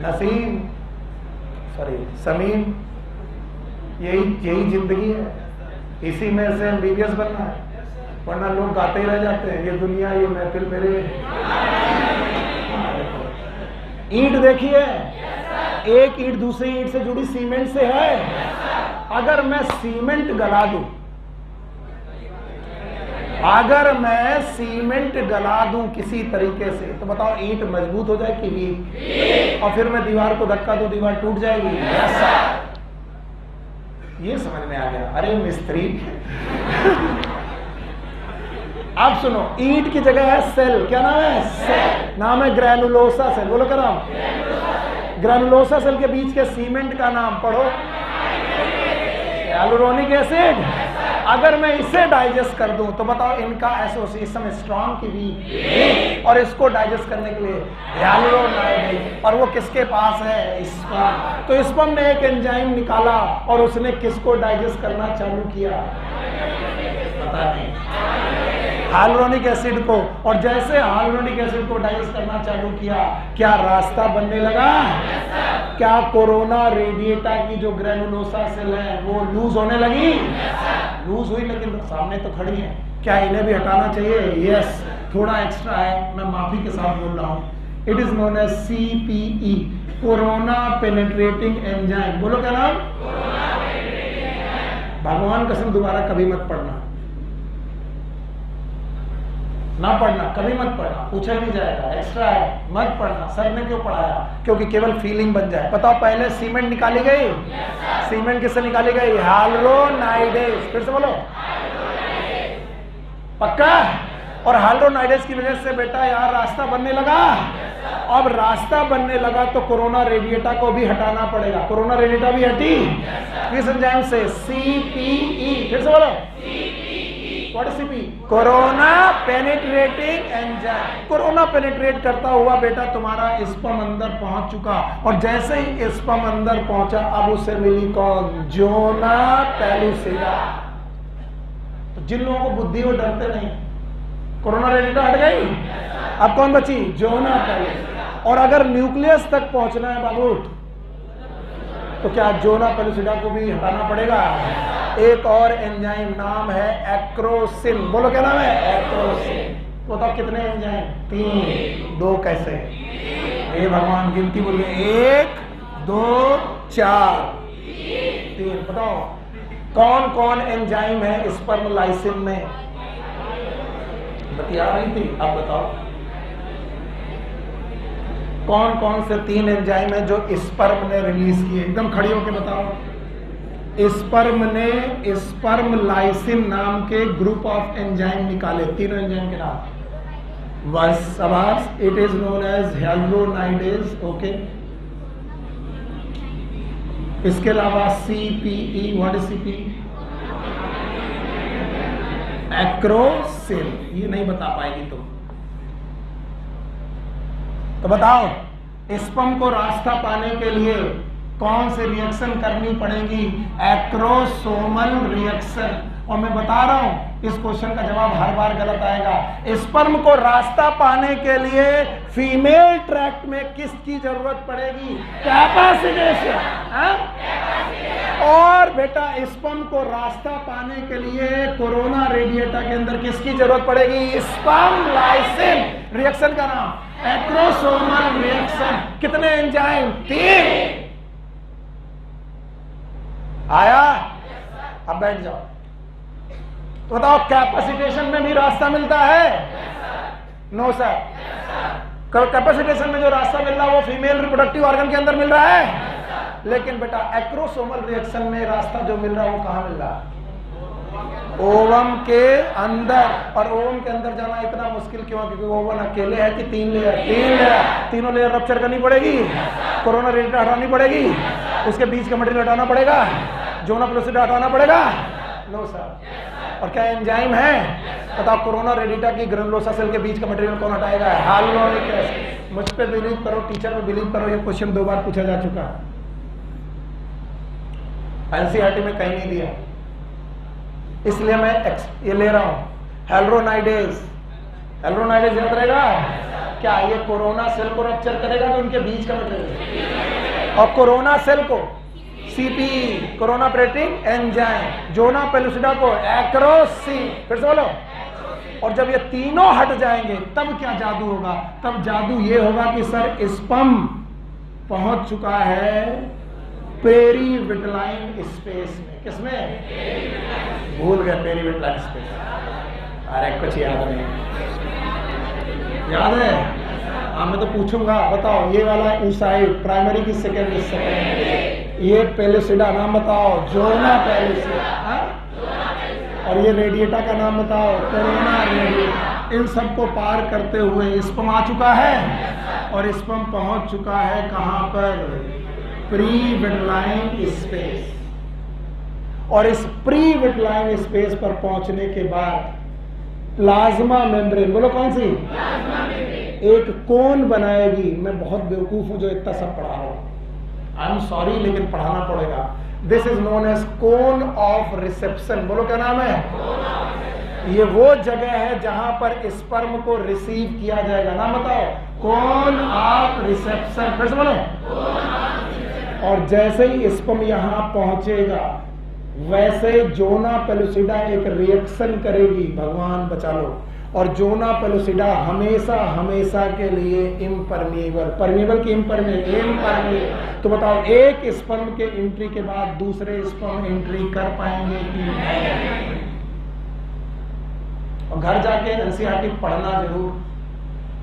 नसीम, सॉरी समीम, यही जिंदगी है, इसी में से एमबीबीएस बनना है, वरना लोग गाते ही रह जाते हैं, ये दुनिया ये महफिल मेरे। ईंट देखिए, एक ईंट दूसरी ईंट से जुड़ी सीमेंट से है। अगर मैं सीमेंट गला दूं, अगर मैं सीमेंट गला दूं किसी तरीके से, तो बताओ ईंट मजबूत हो जाए कि वीक? और फिर मैं दीवार को धक्का दूं, दीवार टूट जाएगी। ये समझ में आ गया? अरे मिस्त्री अब सुनो, ईंट की जगह है सेल। क्या नाम है? सेल। नाम है ग्रेनुलोसा सेल। बोलो क्या नाम? ग्रेनुलोसा सेल के बीच के सीमेंट का नाम पढ़ो, हियालुरोनिक एसिड। अगर मैं इसे डाइजेस्ट कर दूं तो बताओ इनका एसोसिएशन स्ट्रॉन्ग की वीक, और इसको डाइजेस्ट करने के लिए हियालुरोनाइड, और वो किसके पास है? स्पर्म। तो स्पर्म ने एक एंजाइम निकाला और उसने किसको डाइजेस्ट करना चालू किया? पता नहीं, हाइलुरोनिक एसिड को। और जैसे हाइलुरोनिक एसिड को डाइजेस्ट करना चालू किया, क्या रास्ता बनने लगा? क्या कोरोना रेडिएटा की जो ग्रेनुलोसा सेल है वो लूज होने लगी? लूज हुई, लेकिन सामने तो खड़ी है। क्या इन्हें भी हटाना चाहिए? यस, थोड़ा एक्स्ट्रा है, मैं माफी के साथ बोल रहा हूँ। It is known as CPE, corona penetrating enzyme. बोलो क्या नाम? भगवान कसम दोबारा कभी मत पढ़ना, ना पढ़ना, कभी मत पढ़ना, पूछा नहीं जाएगा, एक्स्ट्रा है, मत पढ़ना। सर ने क्यों पढ़ाया? क्योंकि केवल फीलिंग बन जाए। बताओ पहले सीमेंट निकाली गई, सीमेंट किससे निकाली गई? हाइलुरोनाइडेज। फिर से बोलो, पक्का? और हाइलुरोनाइडेज की वजह से बेटा यहाँ रास्ता बनने लगा। अब रास्ता बनने लगा तो कोरोना रेडिएटा को भी हटाना पड़ेगा। कोरोना रेडिएटा भी हटी किस एंजाइम से? CPE। फिर से बोलो, what is CPE? Corona penetrating enzyme. Corona penetrate करता हुआ बेटा तुम्हारा स्पर्म अंदर पहुंच चुका, और जैसे ही स्पर्म अंदर पहुंचा अब उसे मिली कौन? Zona pellucida. तो जिन लोगों को बुद्धि वो डरते नहीं, कोरोना रेडिएटा हट गई, अब कौन बची? Zona pellucida. और अगर न्यूक्लियस तक पहुंचना है बाबू, तो क्या जोना पेलुसिडा को भी हटाना पड़ेगा? एक और एंजाइम नाम है एक्रोसिन। बोलो क्या नाम है? एक्रोसिन। बताओ कितने एंजाइम? 3। 2 कैसे? हे भगवान, गिनती बोलिए, 1 2 4 3। बताओ कौन कौन एंजाइम है स्पर्म लाइसिन में? बतिया रही थी, अब बताओ कौन कौन से 3 एंजाइम है जो स्पर्म ने रिलीज किए? एकदम खड़ी होकर बताओ। स्पर्म ने स्पर्म लाइसिन नाम के ग्रुप ऑफ एंजाइम निकाले। 3 एंजाइम के नाम, बस आवाज। It is known as hyaluronidase. Okay, इसके अलावा CPE। What is CPE? Acrosin. ये नहीं बता पाएगी तुम। तो बताओ, स्पर्म को रास्ता पाने के लिए कौन सी रिएक्शन करनी पड़ेगी? Acrosomal reaction. और मैं बता रहा हूं, इस क्वेश्चन का जवाब हर बार गलत आएगा। स्पर्म को रास्ता पाने के लिए फीमेल ट्रैक्ट में किसकी जरूरत पड़ेगी? कैपेसिटेशन। और बेटा, स्पर्म को रास्ता पाने के लिए कोरोना रेडिएटा के अंदर किसकी जरूरत पड़ेगी? Sperm lysine. रिएक्शन का नाम एक्रोसोमल रिएक्शन। कितने एंजाइम? 3। आया? अब बैठ जाओ। तो बताओ, कैपेसिटेशन में भी रास्ता मिलता है? No sir. कैपेसिटेशन में जो रास्ता मिल रहा है वो फीमेल रिप्रोडक्टिव ऑर्गन के अंदर मिल रहा है। लेकिन बेटा, एक्रोसोमल रिएक्शन में रास्ता जो मिल रहा है वो कहां मिल रहा है? ओवम के अंदर। और ओवम के अंदर जाना इतना मुश्किल क्यों? क्योंकि ओवम अकेले है कि 3 लेयर? 3 लेयर। तीनों लेयर रप्चर करनी पड़ेगी, कोरोना रेडिएटा हटानी पड़ेगी, उसके बीच का मटेरियल हटाना पड़ेगा, जोना प्लूसिडा हटाना पड़ेगा। No sir. और क्या एंजाइम है? बताओ, कोरोना रेडिएटा की ग्रेनुलोसा सेल के बीच का मटेरियल कौन हटाएगा? Hyaluronic acid. मुझ पे बिलीव करो, टीचर पे बिलीव करो, ये क्वेश्चन 2 बार पूछा जा चुका है, एनसीईआरटी में कहीं नहीं दिया, इसलिए मैं ये ले रहा हूं। हेल्रोनाइडेज। हेल्रोनाइडेज याद रहेगा क्या? ये कोरोना सेल को रप्चर करेगा तो उनके बीच का मटेरियल, और कोरोना सेल को CP, corona penetrating enzyme, zona pellucida को एक्रोसी। फिर से बोलो। और जब ये तीनों हट जाएंगे तब क्या जादू होगा? तब जादू ये होगा कि सर स्पर्म पहुंच चुका है पेरीविटलाइन स्पेस में। किसमें? भूल गए, पेरीविटलाइन स्पेस। अरे कुछ याद नहीं? याद है? हाँ, मैं तो पूछूंगा। बताओ, ये वाला ऊसाइड प्राइमरी की सेकेंडरी? सेकेंडरी। ये पेलुसिडा नाम बताओ? Zona pellucida. और ये रेडिएटा का नाम बताओ? Corona radiata. इन सबको पार करते हुए स्पर्म आ चुका है, और स्पर्म पहुंच चुका है कहां पर? Pre-vitelline space. और इस प्री-विटलाइन स्पेस पर पहुंचने के बाद प्लाज्मा मेम्ब्रेन, बोलो कौन सी? प्लाज्मा मेम्ब्रेन एक कोन बनाएगी। मैं बहुत बेवकूफ हूं जो इतना सब पढ़ा रहा हूं, आई एम सॉरी, लेकिन पढ़ाना पड़ेगा। This is known as cone of reception. बोलो क्या नाम है? ये वो जगह है जहां पर स्पर्म को रिसीव किया जाएगा। नाम बताओ? कोन ऑफ रिसेप्शन। फिर से बोलो। और जैसे ही स्पर्म यहां पहुंचेगा, वैसे जोना पेलुसिडा एक रिएक्शन करेगी, भगवान बचा लो, और जोना पेलुसिडा हमेशा हमेशा के लिए इम्परमिएबल। परमिएबल की इम्परमिएबल। तो बताओ, एक स्पर्म के एंट्री के बाद दूसरे स्पर्म एंट्री कर पाएंगे कि नहीं? और घर जाके एनसीईआरटी पढ़ना जरूर।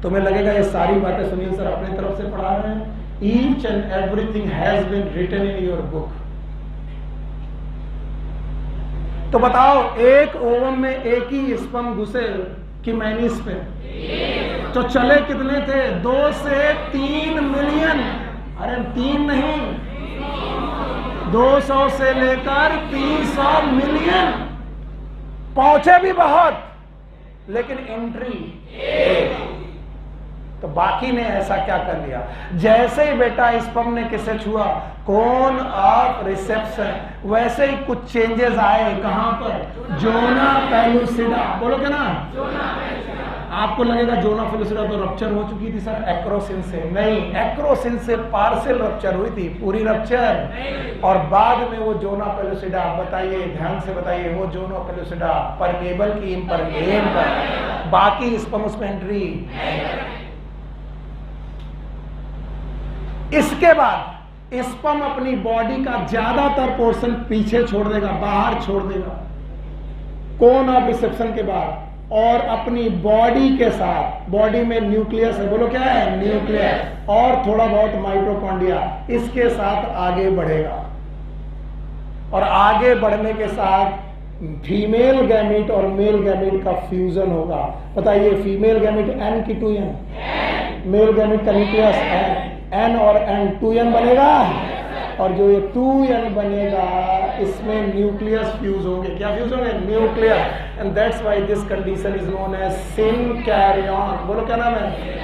तुम्हें लगेगा ये सारी बातें सुनील सर अपनी तरफ से पढ़ा रहे हैं। Each and everything has been written in your book. तो बताओ, एक ओवम में एक ही स्पर्म घुसे कि मैनिस पे, तो चले कितने थे? 2 से 3 मिलियन। अरे 3 नहीं, 200 से लेकर 300 मिलियन। पहुंचे भी बहुत, लेकिन एंट्री एक। तो बाकी ने ऐसा क्या कर लिया? जैसे ही बेटा स्पर्म ने किसे छुआ? Cone of reception. वैसे ही कुछ चेंजेस आए। कहां पर? Zona pellucida. बोलो क्या ना? आपको लगेगा जोना पेलुसिडा तो रप्चर हो चुकी थी सर एक्रोसिन से। नहीं, एक्रोसिन से पार्शियल रप्चर हुई थी, पूरी रप्चर। और बाद में वो जोना पेलुसिडा, बताइए ध्यान से बताइए, वो जोना पेलुसिडा परमेबल की इम्परमेबल, बाकी स्पर्म उसमें एंट्री। इसके बाद स्पर्म अपनी बॉडी का ज्यादातर पोर्शन पीछे छोड़ देगा, बाहर छोड़ देगा कोन ऑफ रिसेप्शन के बाद, और अपनी बॉडी के साथ, बॉडी में न्यूक्लियस है, बोलो क्या है? न्यूक्लियस, और थोड़ा बहुत माइटोकॉन्ड्रिया, इसके साथ आगे बढ़ेगा। और आगे बढ़ने के साथ फीमेल गैमीट और मेल गैमीट का फ्यूजन होगा। बताइए, फीमेल गैमीट N की 2N, मेल गैमीट का न्यूक्लियस N और N 2N बनेगा। और जो ये 2n बनेगा इसमें न्यूक्लियस फ्यूज होंगे। क्या फ्यूज होंगे? Nucleus. And that's why this condition is known as syncaryon. बोलो क्या नाम है?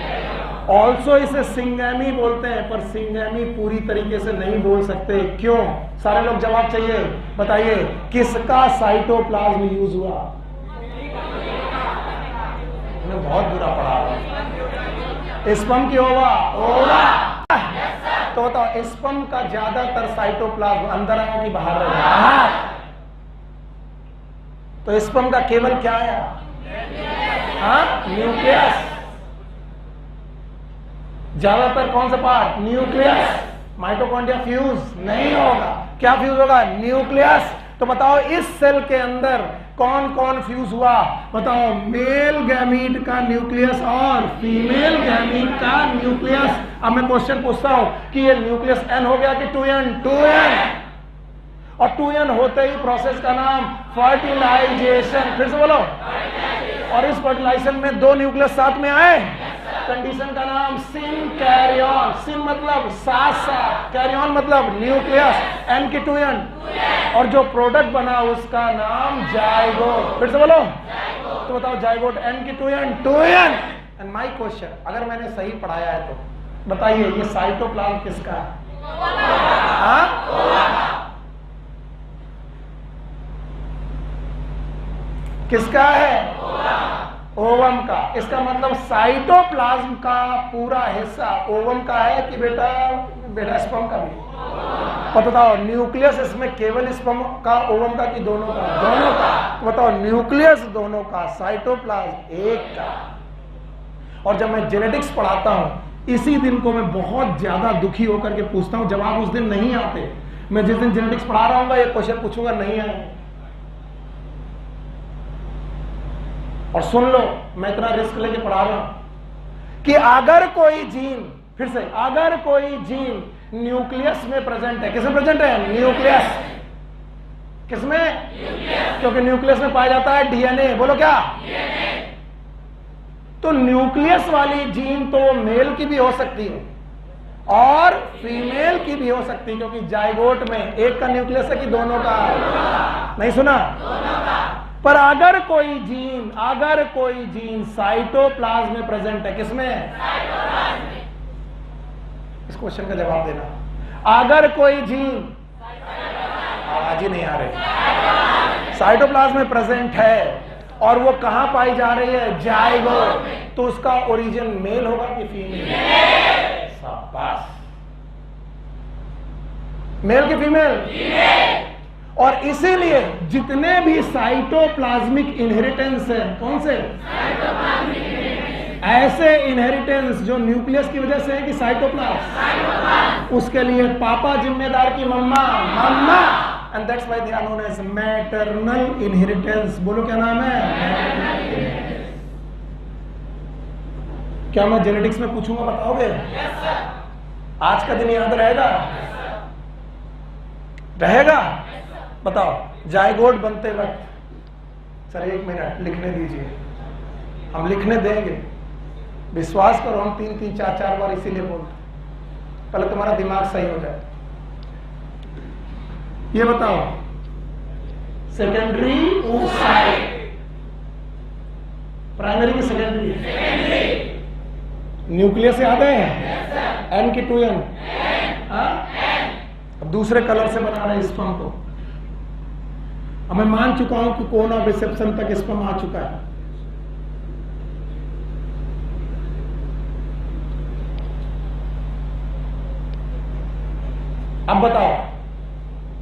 ऑल्सो इसे सिंगैमी बोलते हैं, पर सिंगैमी पूरी तरीके से नहीं बोल सकते। क्यों? सारे लोग जवाब चाहिए, बताइए किसका साइटोप्लाज्म यूज हुआ? बहुत बुरा पढ़ा। स्पर्म की ओवा तो बताओ स्पर्म का ज्यादातर साइटोप्लाज्म अंदर आया कि बाहर रहा? तो स्पर्म का केवल क्या आया? न्यूक्लियस। ज्यादातर कौन सा पार्ट? न्यूक्लियस। माइटोकॉन्ड्रिया फ्यूज नहीं होगा। क्या फ्यूज होगा? न्यूक्लियस। तो बताओ इस सेल के अंदर कौन कौन फ्यूज हुआ? बताओ मेल गैमीट का न्यूक्लियस और फीमेल गैमीट का न्यूक्लियस। अब मैं क्वेश्चन पूछता हूं कि ये न्यूक्लियस एन हो गया कि 2n? 2n। और 2n होते ही प्रोसेस का नाम फर्टिलाइजेशन। फिर से बोलो। और इस फर्टिलाइजेशन में 2 न्यूक्लियस साथ में आए, कंडीशन का नाम सिनकैरियन। सिन मतलब साथ साथ, कैरियन मतलब न्यूक्लियस, एन की 2n, और जो प्रोडक्ट बना उसका नाम जाइगोट। फिर से बोलो। तो बताओ जाइगोट एन की 2n, 2n। And my question, अगर मैंने सही पढ़ाया है तो बताइए ये साइटोप्लाज्म किसका है? किसका है? ओवम का। इसका मतलब साइटोप्लाज्म का पूरा हिस्सा ओवम का है कि बेटा स्पर्म का भी? बताओ न्यूक्लियस इसमें केवल स्पर्म का, ओवम का कि दोनों का? दोनों का। तो बताओ न्यूक्लियस दोनों का, साइटोप्लाज्म एक का। और जब मैं जेनेटिक्स पढ़ाता हूं इसी दिन को मैं बहुत ज्यादा दुखी होकर के पूछता हूं, जवाब उस दिन नहीं आते। मैं जिस दिन जेनेटिक्स पढ़ा रहा हूँ ये क्वेश्चन पूछूंगा, नहीं आएंगे। और सुन लो, मैं इतना रिस्क लेके पढ़ा रहा हूं कि अगर कोई जीन, फिर से अगर कोई जीन न्यूक्लियस में प्रेजेंट है, किसमें प्रेजेंट है? न्यूक्लियस। किसमें? क्योंकि न्यूक्लियस में पाया जाता है डीएनए। बोलो क्या? तो न्यूक्लियस वाली जीन तो मेल की भी हो सकती है और फीमेल की भी हो सकती है, क्योंकि जाइगोट में एक का न्यूक्लियस है कि दोनों का? नहीं सुना? पर अगर कोई जीन साइटोप्लाज्म में प्रेजेंट है, किसमें? इस क्वेश्चन का जवाब देना। अगर कोई जीन, आवाज ही नहीं आ रही, साइटोप्लाज्म में प्रेजेंट है और वो कहां पाई जा रही है? जाइगोट, तो उसका ओरिजिन मेल होगा कि फीमेल? शाबाश। मेल की फीमेल? और इसीलिए जितने भी साइटोप्लाज्मिक इनहेरिटेंस है, कौन से? ऐसे इनहेरिटेंस जो न्यूक्लियस की वजह से है कि साइटोप्लाज्म, उसके लिए पापा जिम्मेदार की मम्मा, and that's why they are known as maternal inheritance. बोलो क्या नाम है? क्या मैं जेनेटिक्स में पूछूंगा, बताओगे? आज का दिन याद रहेगा? बताओ जाइगोट बनते वक्त, सर 1 मिनट लिखने दीजिए, हम लिखने देंगे, विश्वास करो हम 3-3, 4-4 बार इसीलिए बोलते, पहले तुम्हारा दिमाग सही हो जाए। ये बताओ सेकेंडरी oocyte, प्राइमरी की सेकेंडरी? न्यूक्लियस याद है? एन की 2n। अब दूसरे कलर से बना रहे स्पर्म को। अब मैं मान चुका हूं कि कोन ऑफ रिसेप्शन तक स्पर्म आ चुका है। अब बताओ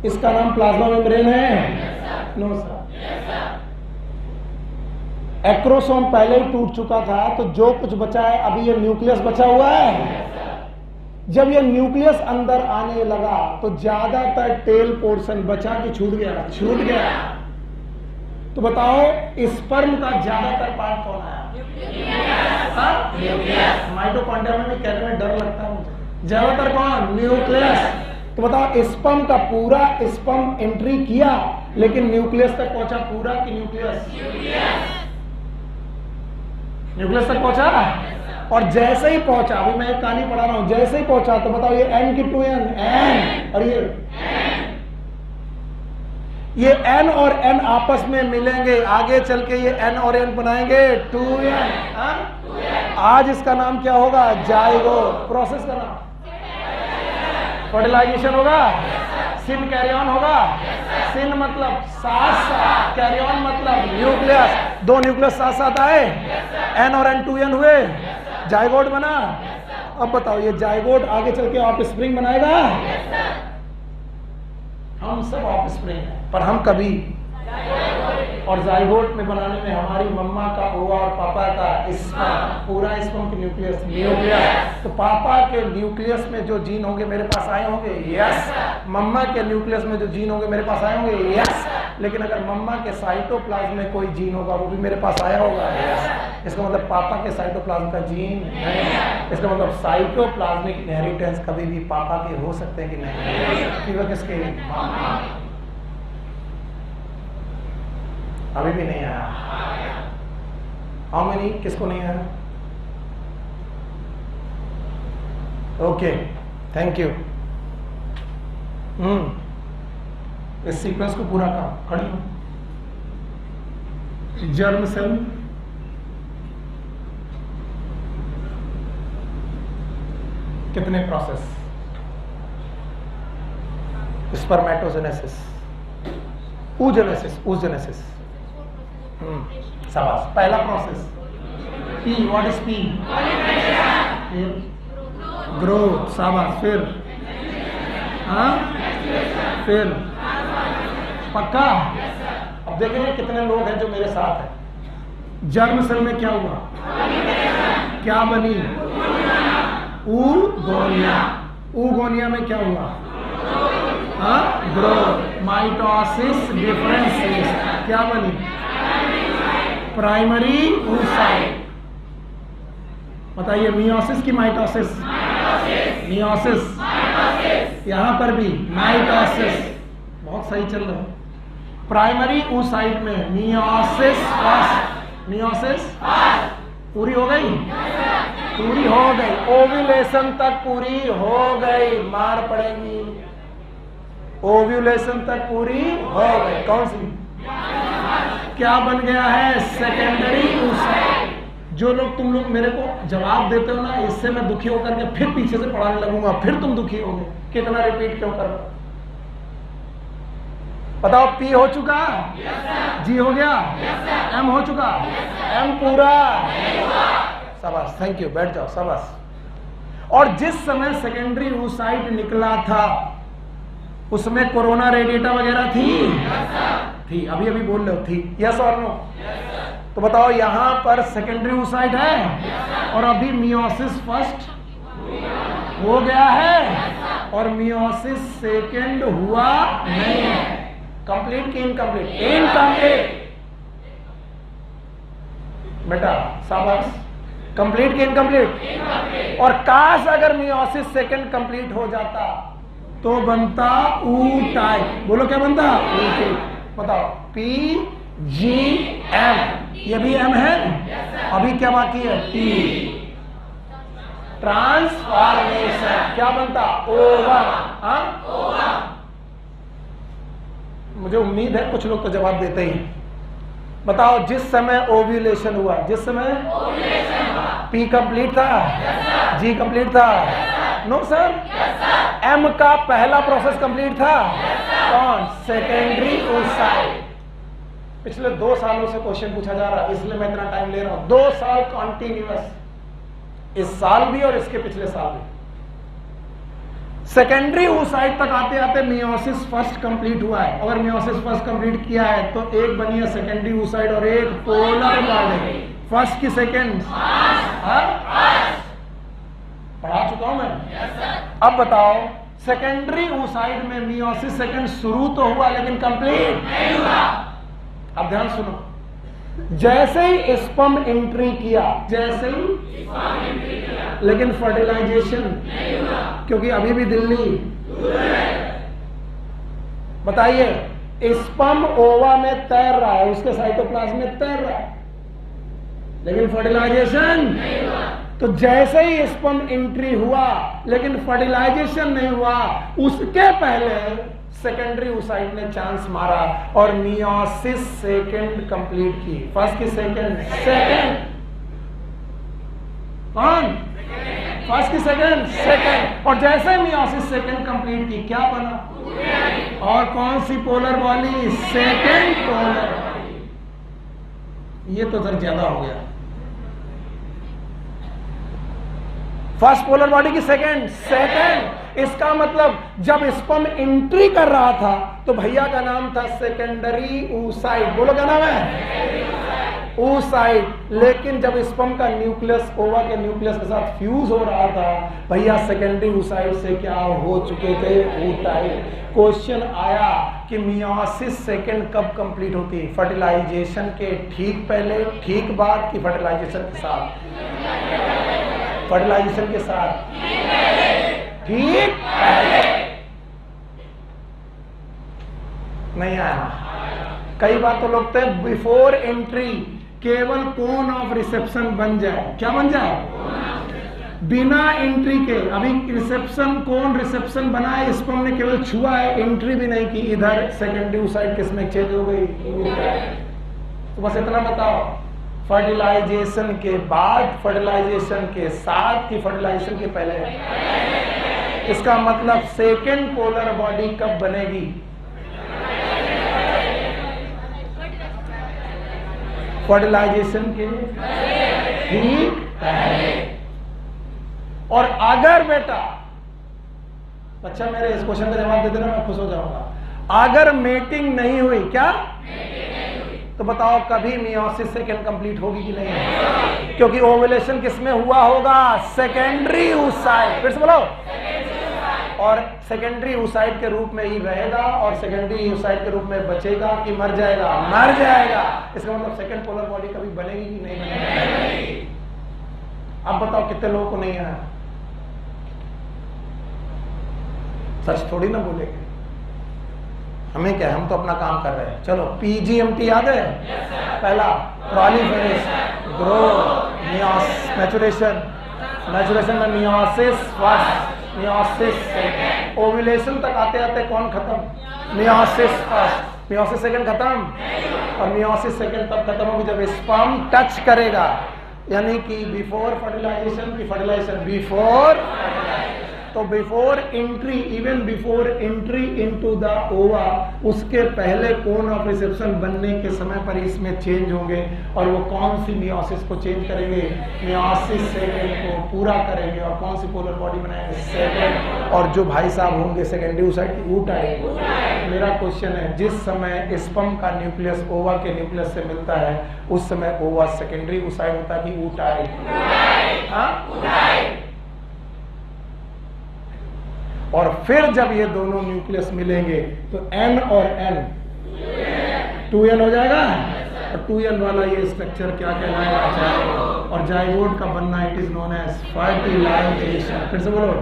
इसका नाम प्लाज्मा मेम्ब्रेन है? No sir. एक्रोसोम पहले ही टूट चुका था, तो जो कुछ बचा है अभी ये न्यूक्लियस बचा हुआ है। जब ये न्यूक्लियस अंदर आने लगा तो ज्यादातर टेल पोर्शन बचा कि छूट गया? तो बताओ स्पर्म का ज्यादातर पार्ट कौन आया? न्यूक्लियस। माइटोकॉन्ड्रिया में भी कहने में डर लगता है मुझे। ज्यादातर कौन? न्यूक्लियस। तो बताओ स्पर्म का पूरा स्पर्म एंट्री किया लेकिन न्यूक्लियस तक पहुंचा पूरा कि न्यूक्लियस तक पहुंचा? और जैसे ही पहुंचा, अभी मैं एक कहानी पढ़ा रहा हूं, जैसे ही पहुंचा तो बताओ ये एन की 2n, एन, और ये n और n आपस में मिलेंगे, आगे चल के ये n और n बनाएंगे 2n। आज इसका नाम क्या होगा? जाइगोट। प्रोसेस का नाम फर्टिलाइजेशन होगा, सिन कैरी ऑन होगा। सिन मतलब साथ साथ, कैरी ऑन मतलब न्यूक्लियस, दो न्यूक्लियस साथ साथ आए, n और n 2n हुए, जाइगोट बना। अब बताओ ये जाइगोट आगे चल के ऑफ स्प्रिंग बनाएगा? हम सब ऑफ स्प्रिंग हैं, पर हम कभी, और जाइगोट में बनाने में हमारी मम्मा का ओवा और पापा का स्पर्म, पूरा स्पर्म की न्यूक्लियस। तो पापा के न्यूक्लियस में जो जीन होंगे मेरे पास आए होंगे, यस। मम्मा के न्यूक्लियस में जो जीन होंगे मेरे पास आए होंगे, यस। लेकिन अगर मम्मा के साइटोप्लाज्म में कोई जीन होगा वो भी मेरे पास आया होगा, यस। इसका मतलब पापा के साइटोप्लाज्म का जीन नहीं। इसका मतलब साइटोप्लाज्मिक इनहेरिटेंस कभी भी पापा के हो सकते हैं कि नहीं? कि किसके? अभी भी नहीं आया। How many? किसको नहीं आया? Okay, thank you. इस सीक्वेंस को पूरा काम खड़ी हो। जर्म सेल, कितने प्रोसेस? Spermatogenesis, oogenesis, oogenesis। शाबाश। पहला process P, what is P? फिर ग्रोथ, शाबाश। फिर फिर पक्का। अब देखेंगे कितने लोग हैं जो मेरे साथ हैं। जर्म सेल में क्या हुआ? क्या बनी? ऊगोनिया। ऊगोनिया में क्या हुआ? ग्रोथ। माइटोसिस, डिफरेंशिएशन, क्या बनी? Primary oocyte। बताइए मियोसिस की माइटोसिस? मियोसिस। यहां पर भी माइटोसिस। बहुत सही चल रहा है। प्राइमरी oocyte में मियोसिस फर्स्ट। मियोसिस पूरी हो गई? पूरी हो गई। ओव्यूलेशन तक पूरी हो गई। मार पड़ेगी। ओव्यूलेशन तक पूरी हो गई। कौन सी? क्या बन गया है? Secondary oocyte। जो लोग, तुम लोग मेरे को जवाब देते हो ना, इससे मैं दुखी होकर के फिर पीछे से पढ़ाने लगूंगा, फिर तुम दुखी होगे। कितना रिपीट क्यों कर रहा? बताओ। P हो चुका? G हो गया? M हो चुका? M पूरा? शाबाश, थैंक यू। बैठ जाओ, शाबाश। और जिस समय सेकेंडरी oocyte निकला था उसमें कोरोना रेडिएटा वगैरह थी? अभी अभी बोल रहे हो थी? यस और नो? तो बताओ यहां पर सेकेंडरी oocyte है और अभी मियोसिस फर्स्ट हो गया है और मियोसिस सेकेंड हुआ नहीं है। कंप्लीट की इनकम्प्लीट? इनकम्प्लीट। बेटा शाबाश। कंप्लीट की इनकम्प्लीट? और काश अगर मियोसिस सेकेंड कंप्लीट हो जाता तो बनता ऊ टाइप। बोलो क्या बनता? ऊ टाइप। बताओ। P, G, M। ये भी M है? अभी क्या बाकी है? T। ट्रांसफॉर्मेशन। क्या बनता? ओवा। मुझे उम्मीद है कुछ लोग तो जवाब देते ही। बताओ जिस समय ओव्यूलेशन हुआ, जिस समय P कंप्लीट था, G कंप्लीट था? No sir. M का पहला प्रोसेस कंप्लीट था? कौन? Secondary oocyte। पिछले 2 सालों से क्वेश्चन पूछा जा रहा है, इसलिए मैं इतना टाइम ले रहा हूं। 2 साल कॉन्टिन्यूअस, इस साल भी और इसके पिछले साल भी। सेकेंडरी oocyte तक आते आते मियोसिस फर्स्ट कंप्लीट हुआ है। अगर मियोसिस फर्स्ट कंप्लीट किया है तो एक बनी है सेकेंडरी oocyte और एक पोलर बॉडी। फर्स्ट की सेकेंड? पढ़ा चुका हूं मैं। अब बताओ सेकेंडरी oocyte में मियोसिस सेकेंड शुरू तो हुआ लेकिन कंप्लीट नहीं हुआ। अब ध्यान सुनो। जैसे ही स्पर्म एंट्री किया, जैसे ही लेकिन फर्टिलाइजेशन नहीं हुआ क्योंकि अभी भी दिल्ली दूर है। बताइए स्पर्म ओवा में तैर रहा है, उसके साइटोप्लाज्म में तैर रहा है लेकिन फर्टिलाइजेशन नहीं हुआ। तो जैसे ही स्पर्म एंट्री हुआ लेकिन फर्टिलाइजेशन नहीं हुआ, उसके पहले सेकेंडरी oocyte ने चांस मारा और मियोसिस सेकंड कंप्लीट की। फर्स्ट की सेकंड, कौन? फर्स्ट की सेकंड। और जैसे मियोसिस सेकंड कंप्लीट की, क्या बना? और कौन सी polar body? Second polar body. ये तो जरा ज्यादा हो गया। फर्स्ट पोलर बॉडी की सेकंड। इसका मतलब जब स्पर्म एंट्री कर रहा था तो भैया का नाम था सेकेंडरी oocyte। बोलो क्या नाम है? oocyte। लेकिन जब स्पर्म का न्यूक्लियस ओवा के न्यूक्लियस के साथ फ्यूज हो रहा था, भैया सेकेंडरी oocyte से क्या हो चुके थे? oocyte। क्वेश्चन आया कि मियोसिस सेकंड कब कंप्लीट होती है? फर्टिलाइजेशन के ठीक पहले, ठीक बाद की फर्टिलाइजेशन के साथ? फर्टिलाइजेशन के साथ ठीक पहले। नहीं आया। कई बार तो लोग थे बिफोर एंट्री केवल कोन ऑफ रिसेप्शन बन जाए। क्या बन जाए? बिना एंट्री के। अभी रिसेप्शन, कोन रिसेप्शन बना है, स्पर्म ने केवल छुआ है, एंट्री भी नहीं की। इधर सेकेंडरी oocyte किसमें चेंज हो गई? तो बस इतना बताओ, फर्टिलाइजेशन के बाद, फर्टिलाइजेशन के साथ की फर्टिलाइजेशन के पहले? इसका मतलब सेकेंड पोलर बॉडी कब बनेगी? फर्टिलाइजेशन के ठीक पहले। और अगर बेटा, अच्छा मेरे इस क्वेश्चन का जवाब दे देना, मैं खुश हो जाऊंगा। अगर मेटिंग नहीं हुई, क्या? तो बताओ कभी मियोसिस सेकंड कंप्लीट होगी कि नहीं? क्योंकि ओवुलेशन किसमें हुआ होगा? Secondary oocyte। फिर से बोलो। और सेकेंडरी oocyte के रूप में ही रहेगा और सेकेंडरी oocyte के रूप में बचेगा कि मर जाएगा? मर जाएगा। इसका मतलब सेकंड पोलर बॉडी कभी बनेगी कि नहीं बनेगी? अब बताओ कितने लोगों को नहीं आया? सच थोड़ी ना बोलेंगे। हमें क्या है, हम तो अपना काम कर रहे हैं। चलो PGMT याद है? पहला प्रोलिफरेशन, ग्रोथ, मैचुरेशन। मैचुरेशन में meiosis first, meiosis second. Ovulation तक आते आते कौन खत्म? मियोसिस फर्स्ट, मियोसिस सेकंड खत्म। और मियोसिस सेकंड तब खत्म होगी जब स्पर्म टच करेगा, यानी कि बिफोर फर्टिलाइजेशन की फर्टिलाइजेशन बिफोर। तो before entry, even before entry into the ओवा, उसके पहले कोन ऑफ रिसेप्शन बनने के समय पर इसमें चेंज होंगे। और वो कौन सी मियोसिस को चेंज करेंगे? मियोसिस सेकंड को पूरा करेंगे। और कौन सी पोलर बॉडी बनाएंगे? सेकंड। और जो भाई साहब होंगे सेकेंडरी oocyte की oocyte। मेरा क्वेश्चन है, जिस समय स्पर्म का न्यूक्लियस ओवा के न्यूक्लियस से मिलता है, उस समय ओवा सेकेंडरी oocyte होता है कि oocyte? हाँ, और फिर जब ये दोनों न्यूक्लियस मिलेंगे तो N और N 2N हो जाएगा। और 2N वाला ये स्ट्रक्चर क्या कहलाएगा? जाइगोट। और जाइगोट का बनना it is known as fertilization. फिर से बोलो।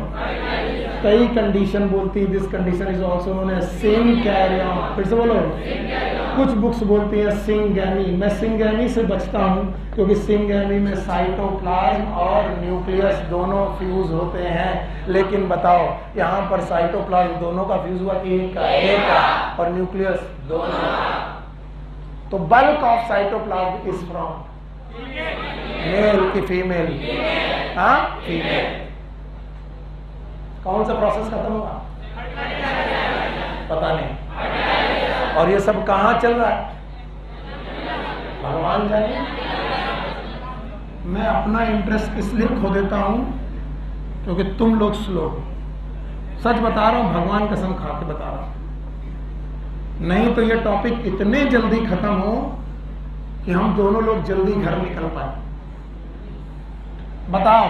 कई कंडीशन बोलती है this condition is also known as syngamy. फिर से बोलो। कुछ बुक्स बोलती है सिंगैमी। मैं सिंगैमी से बचता हूँ क्योंकि सिंगैमी में साइटोप्लाज्म और न्यूक्लियस दोनों फ्यूज होते हैं। लेकिन बताओ यहाँ पर साइटोप्लाज्म दोनों का फ्यूज हुआ कि एक का? एक का। और न्यूक्लियस दोनों का। तो bulk of cytoplasm is from male की फीमेल? हाँ, फीमेल। कौन सा प्रोसेस खत्म हुआ? पता नहीं। और ये सब कहाँ चल रहा है? भगवान जाने। मैं अपना इंटरेस्ट इसलिए खो देता हूं क्योंकि तुम लोग स्लो। सच बता रहा हूं, भगवान कसम खा के बता रहा हूं। नहीं तो ये टॉपिक इतने जल्दी खत्म हो कि हम दोनों लोग जल्दी घर निकल पाए। बताओ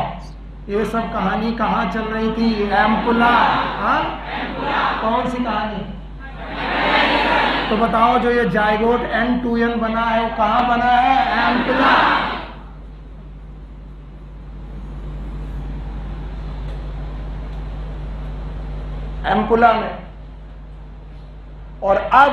ये सब कहानी कहाँ चल रही थी? एम्पुला। हाँ, कौन सी कहानी? तो बताओ जो ये जाइगोट N2N बना है वो कहाँ बना है? एम्पुला। एम्पुला में। और अब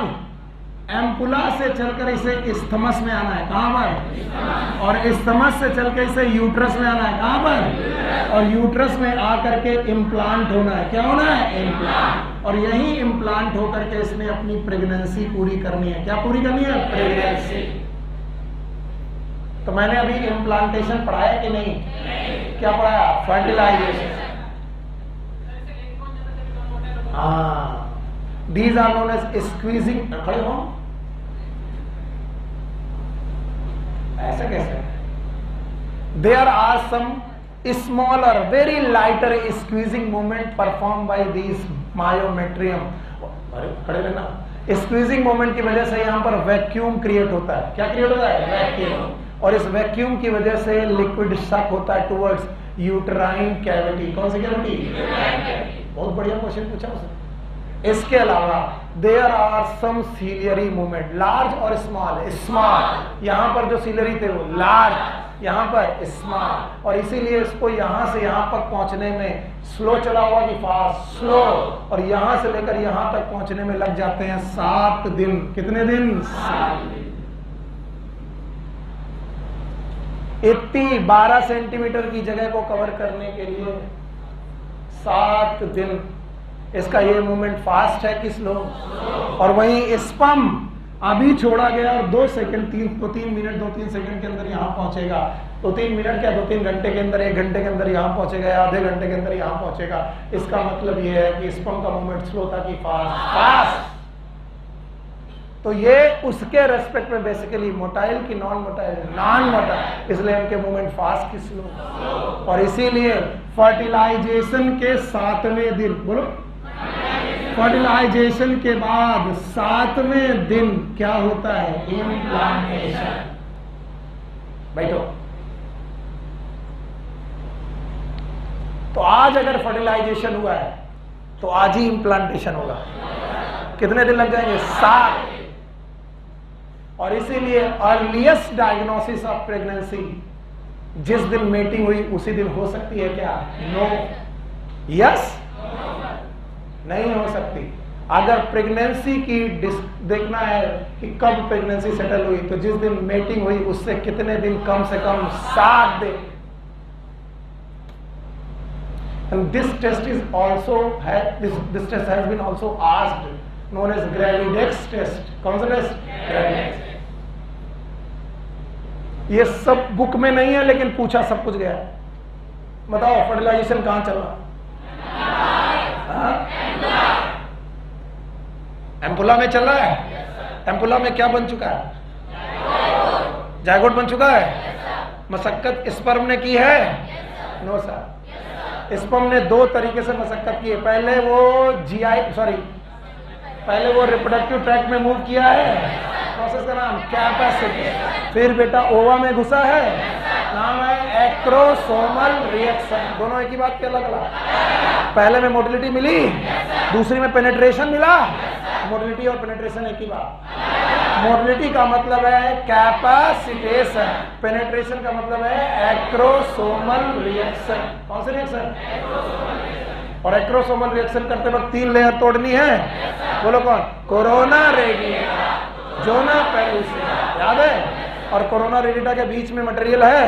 एम्पुला से चलकर इसे इस्थमस में आना है, कहां पर? और इस्थमस से चलकर इसे यूट्रस में आना है, कहां पर? और यूट्रस में आकर के इम्प्लांट होना है, क्या होना है? इम्प्लांट। और यही इम्प्लांट होकर के इसने अपनी प्रेगनेंसी पूरी करनी है। क्या पूरी करनी है? प्रेगनेंसी। तो मैंने अभी इम्प्लांटेशन पढ़ाया कि नहीं? क्या पढ़ाया? फर्टिलाइजेशन। हाँ, these are known as squeezing। खड़े हो, ऐसा कैसे? There are some smaller, very lighter squeezing movement performed by these myometrium। अरे खड़े रहना। स्क्वीजिंग मोमेंट की वजह से यहाँ पर वैक्यूम क्रिएट होता है। क्या क्रिएट होता है? वैक्यूम। और इस वैक्यूम की वजह से लिक्विड सक होता है टुवर्ड्स यूट्राइन कैविटी। कौन सी कैविटी? बहुत बढ़िया क्वेश्चन पूछा उसने। इसके अलावा there are some ciliary movement, large और स्मॉल। स्मॉल, यहाँ पर जो सीलियरी थे वो लार्ज, यहाँ पर स्मॉल। और इसीलिए इसको यहाँ से यहाँ तक पहुँचने में स्लो चला हुआ कि फास्ट? स्लो। और यहाँ से लेकर यहाँ तक पहुँचने में लग जाते हैं 7 दिन। कितने दिन? 7 दिन। इतनी 12 सेंटीमीटर की जगह को कवर करने के लिए 7 दिन। इसका ये मूवमेंट फास्ट है कि स्लो? और वहीं स्पर्म अभी छोड़ा गया और 2 सेकंड 3 मिनट 2-3 सेकंड के अंदर यहाँ पहुंचेगा। 2-3 मिनट क्या, 2-3 घंटे के अंदर, 1 घंटे के अंदर यहाँ पहुंचेगा, आधे घंटे के अंदर यहाँ पहुंचेगा। इसका मतलब ये है कि स्पर्म का मूवमेंट स्लो था कि फास्ट? फास्ट। तो ये उसके रेस्पेक्ट में बेसिकली मोटाइल की नॉन मोटाइल? Non motile. इसलिए उनके मूवमेंट फास्ट की स्लो। और इसीलिए फर्टिलाइजेशन के 7वें दिन, बोलो, फर्टिलाइजेशन के बाद 7वें दिन क्या होता है? इम्प्लांटेशन। बैठो। तो आज अगर फर्टिलाइजेशन हुआ है तो आज ही इम्प्लांटेशन होगा। कितने दिन लग जाएंगे? 7। और इसीलिए अर्लीस्ट डायग्नोसिस ऑफ प्रेगनेंसी जिस दिन मेटिंग हुई उसी दिन हो सकती है क्या? नो। यस? नहीं हो सकती। अगर प्रेगनेंसी की देखना है कि कब प्रेगनेंसी सेटल हुई, तो जिस दिन मेटिंग हुई उससे कितने दिन, कम से कम 7 दिन। And this test is also this test has been also asked, known as Gravidex test। कौन सा टेस्ट? Gravidex। ये सब बुक में नहीं है लेकिन पूछा सब कुछ गया। बताओ फर्टिलाइजेशन कहां चल रहा? एम्पुला में चल रहा है। एम्पुला में क्या बन चुका है? जायगोट बन चुका है। मशक्कत स्पर्म ने की है? No sir. स्पर्म ने 2 तरीके से मशक्कत की है। पहले वो रिप्रोडक्टिव ट्रैक्ट में मूव किया है, प्रोसेस का नाम कैपेसिटी। फिर बेटा ओवा में घुसा है, नाम है एक्रोसोमल रिएक्शन। दोनों एक ही बात के अलग अलग। पहले में मोटिलिटी मिली, दूसरी में पेनेट्रेशन मिला। मोटिलिटी और पेनेट्रेशन एक ही बात। मोटिलिटी का मतलब है कैपेसिटेशन, पेनेट्रेशन का मतलब है एक्रोसोमल रिएक्शन। कौन सा रिएक्शन? और एक्रोसोमल रिएक्शन करते वक्त 3 लेयर तोड़नी है। बोलो कौन? कोरोना रेडिएटा, जोना पेरिसिया, याद है? और कोरोना रेडिएटा के बीच में मटेरियल है,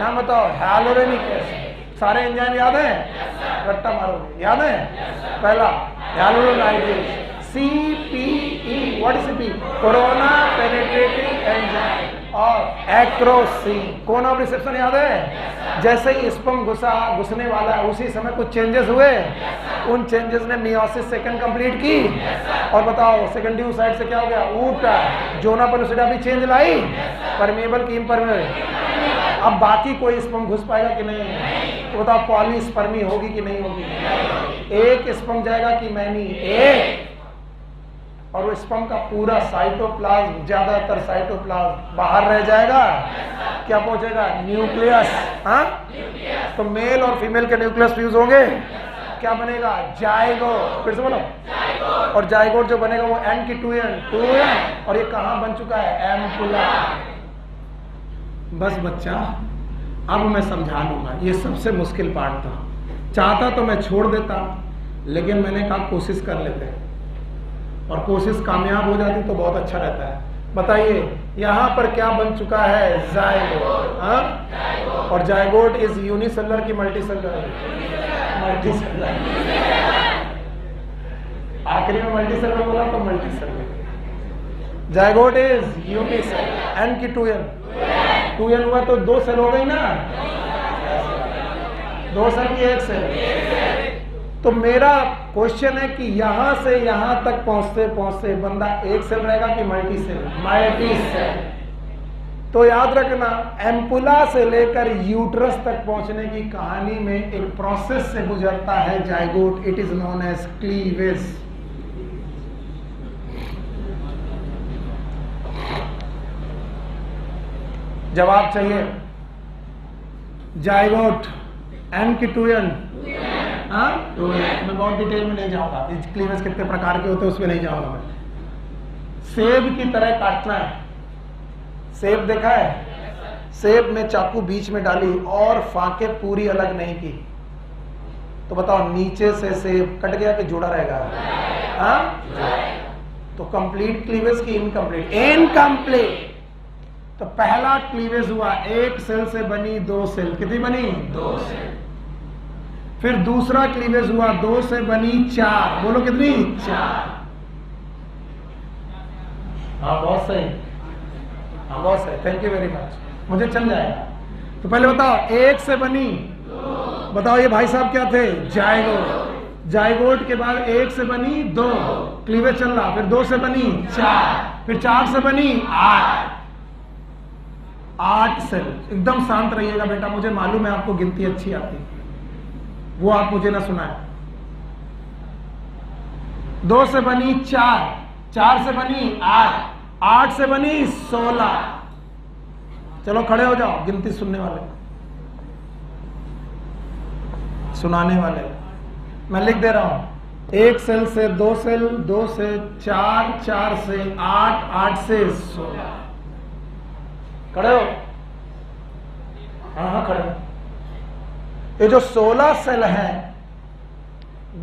नाम बताओ? Hyaluronic acid. सारे एंजाइम याद है? रट्टा मारोगे, याद है? पहला हाइलोरोनाइट्रेज, CPE। What is CPE? Corona penetrating enzyme. और एक्रोसिन, कोन ऑफ रिसेप्शन याद है? जैसे ही स्पर्म घुसने वाला है उसी समय कुछ चेंजेस हुए। उन चेंजेस ने मियोसिस सेकंड कंप्लीट की। और बताओ सेकेंडरी साइड से क्या हो गया? ऊटा। जोना पेलुसिडा भी चेंज लाई, परमेबल की इम्परमेबल। अब बाकी कोई स्पर्म घुस पाएगा कि नहीं? तो बताओ पॉलीस्पर्मी होगी कि नहीं होगी? एक स्पर्म जाएगा कि मैनी? एक। और वो स्पर्म का पूरा साइटोप्लाज्म, ज्यादातर साइटोप्लाज्म बाहर रह जाएगा। क्या पहुंचेगा? न्यूक्लियस। हाँ, तो मेल और फीमेल के न्यूक्लियस फ्यूज होंगे, क्या बनेगा? जाइगोट। फिर से बोलो। और जाइगोट जो बनेगा वो एन की 2n। और ये कहां बन चुका है? एम्पुला। बस बच्चा, अब मैं समझा लूंगा। ये सबसे मुश्किल पार्ट था। चाहता तो मैं छोड़ देता, लेकिन मैंने कहा कोशिश कर लेते हैं। और कोशिश कामयाब हो जाती तो बहुत अच्छा रहता है। बताइए यहाँ पर क्या बन चुका है? जायगोट। हाँ, और जायगोट इज यूनिसेलुलर की मल्टीसेलुलर? मल्टीसेलुलर। आखिरी में मल्टीसेलुलर बोला तो multicellular. Zygote is unicellular. N की 2n, 2n हुआ तो 2 सेल हो गई ना, 2 सेल की 1 सेल। तो मेरा क्वेश्चन है कि यहां से यहां तक पहुंचते पहुंचते बंदा 1 सेल रहेगा कि मल्टी सेल? Multi cell. तो याद रखना, एम्पुला से लेकर यूट्रस तक पहुंचने की कहानी में एक प्रोसेस से गुजरता है zygote. It is known as cleavage. जवाब चाहिए? जायगोट एन की 2n, हाँ, मैं बहुत डिटेल में नहीं जाऊंगा, क्लीवेज कितने प्रकार के होते हैं उसमें नहीं जाऊंगा मैं। सेब की तरह काटना है। सेब देखा है? सेब में चाकू बीच में डाली और फाके पूरी अलग नहीं की, तो बताओ नीचे से सेब कट गया कि जुड़ा रहेगा? हाँ, तो कंप्लीट क्लीवेज की इनकम्प्लीट? इनकम्प्लीट। तो पहला क्लीवेज हुआ, 1 सेल से बनी 2 सेल। कितनी बनी? 2 सेल। फिर दूसरा क्लीवेज हुआ, 2 से बनी 4। बोलो कितनी? 4। हाँ बहुत सही, हाँ बहुत सही, थैंक यू वेरी मच, मुझे चल जाएगा। तो पहले बताओ 1 से बनी, बताओ ये भाई साहब क्या थे? जायगोट। जायगोट के बाद 1 से बनी 2, क्लीवेज चल रहा। फिर 2 से बनी 4, फिर 4 से बनी 8 सेल। एकदम शांत रहिएगा बेटा, मुझे मालूम है आपको गिनती अच्छी आती, वो आप मुझे ना सुनाए। 2 से बनी 4, 4 से बनी 8, 8 से बनी 16। चलो खड़े हो जाओ, गिनती सुनने वाले, सुनाने वाले। मैं लिख दे रहा हूं, 1 सेल से 2 सेल, 2 से 4, 4 से 8, 8 से 16। खड़े हो? हाँ हाँ खड़े हो। ये जो 16 सेल है,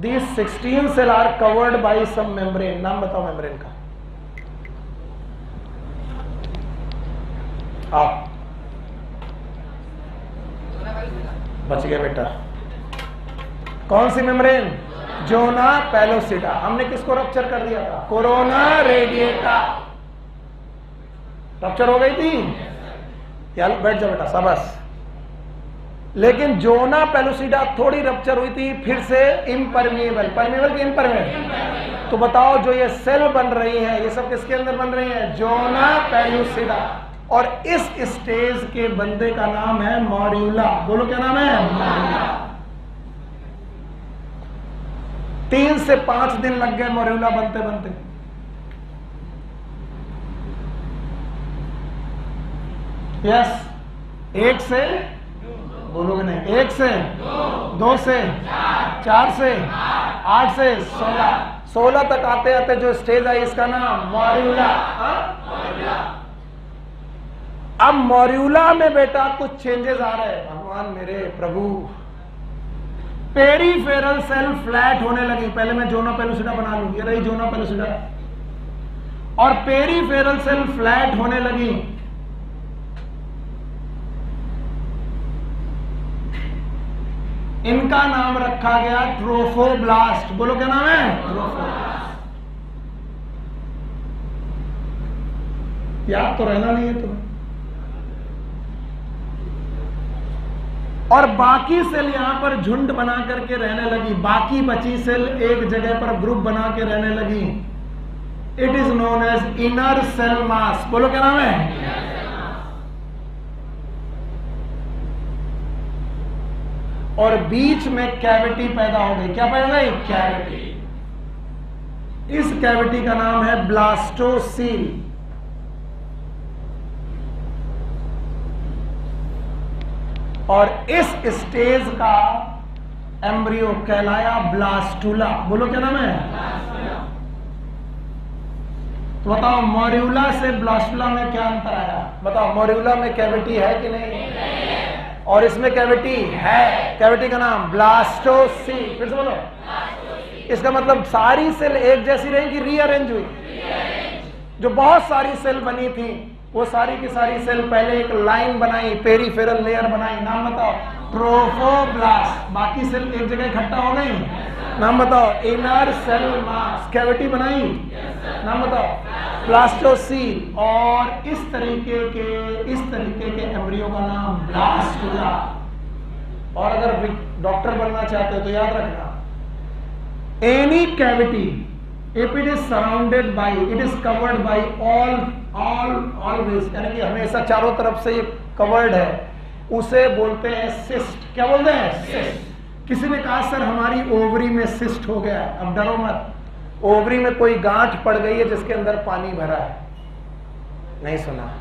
these 16 cell are covered by some membrane. नाम बताओ मेम्ब्रेन का। आप बच गए बेटा। कौन सी मेम्ब्रेन? Zona pellucida. हमने किसको रप्चर कर दिया था? Corona radiata. रप्चर हो गई थी यार, बैठ जाओ बेटा, शाबाश। लेकिन जोना पेलोसिडा थोड़ी रप्चर हुई थी, फिर से इम्परमिएबल। परमिएबल की इम्परमिएबल? तो बताओ जो ये सेल बन रही है, ये सब किसके अंदर बन रही है? Zona pellucida. और इस स्टेज के बंदे का नाम है मॉर्यूला। बोलो क्या नाम है? मॉर्यूला। 3 से 5 दिन लग गए मॉर्यूला बनते बनते। यस, 1 से, बोलोगे नहीं, 1 से 2 से 4 से 8 से 16 तक आते आते जो स्टेज आई इसका नाम मॉर्यूला। अब मॉर्यूला में बेटा कुछ चेंजेस आ रहे हैं। भगवान मेरे प्रभु, पेरीफेरल सेल फ्लैट होने लगी। पहले मैं जोना पेलोसिडा बना लूं, ये रही जोना पेलोसिडा। और पेरीफेरल सेल फ्लैट होने लगी। इनका नाम रखा गया ट्रोफोब्लास्ट। बोलो क्या नाम है? ट्रोफोब्लास्ट। याद तो रहना नहीं है तुम्हें। और बाकी सेल यहां पर झुंड बना करके रहने लगी। बाकी बची सेल एक जगह पर ग्रुप बना के रहने लगी। It is known as inner cell mass. बोलो क्या नाम है? और बीच में कैविटी पैदा हो गई। क्या पैदा हो गई? कैविटी। इस कैविटी का नाम है ब्लास्टोसील। और इस स्टेज का एम्ब्रियो कहलाया ब्लास्टुला। बोलो क्या नाम है? तो बताओ मॉर्यूला से ब्लास्टुला में क्या अंतर आया? बताओ मॉर्यूला में कैविटी है कि नहीं? और इसमें कैविटी है। कैविटी का नाम ब्लास्टोसील। फिर से बोलो। इसका मतलब सारी सेल एक जैसी रहेंगी, रीअरेंज हुई। जो बहुत सारी सेल बनी थी वो सारी की सारी सेल पहले एक लाइन बनाई, पेरिफेरल लेयर बनाई। नाम बताओ। ट्रोफोब्लास्ट। बाकी सेल एक जगह इकट्ठा हो गई। नाम बताओ। इनर सेल मास। कैविटी बनाई। नाम बताओ। ब्लास्टोसील। और इस तरीके के एम्ब्रियो का नाम ब्लास्टुला। और अगर डॉक्टर बनना चाहते हो तो याद रखना, any cavity if it is surrounded by, it is covered by always, यानी कि हमेशा चारों तरफ से ये कवर्ड है, उसे बोलते हैं सिस्ट। क्या बोलते हैं? सिस्ट। किसी ने कहा सर हमारी ओवरी में सिस्ट हो गया है। अब डरो मत, ओवरी में कोई गांठ पड़ गई है जिसके अंदर पानी भरा है। नहीं सुना?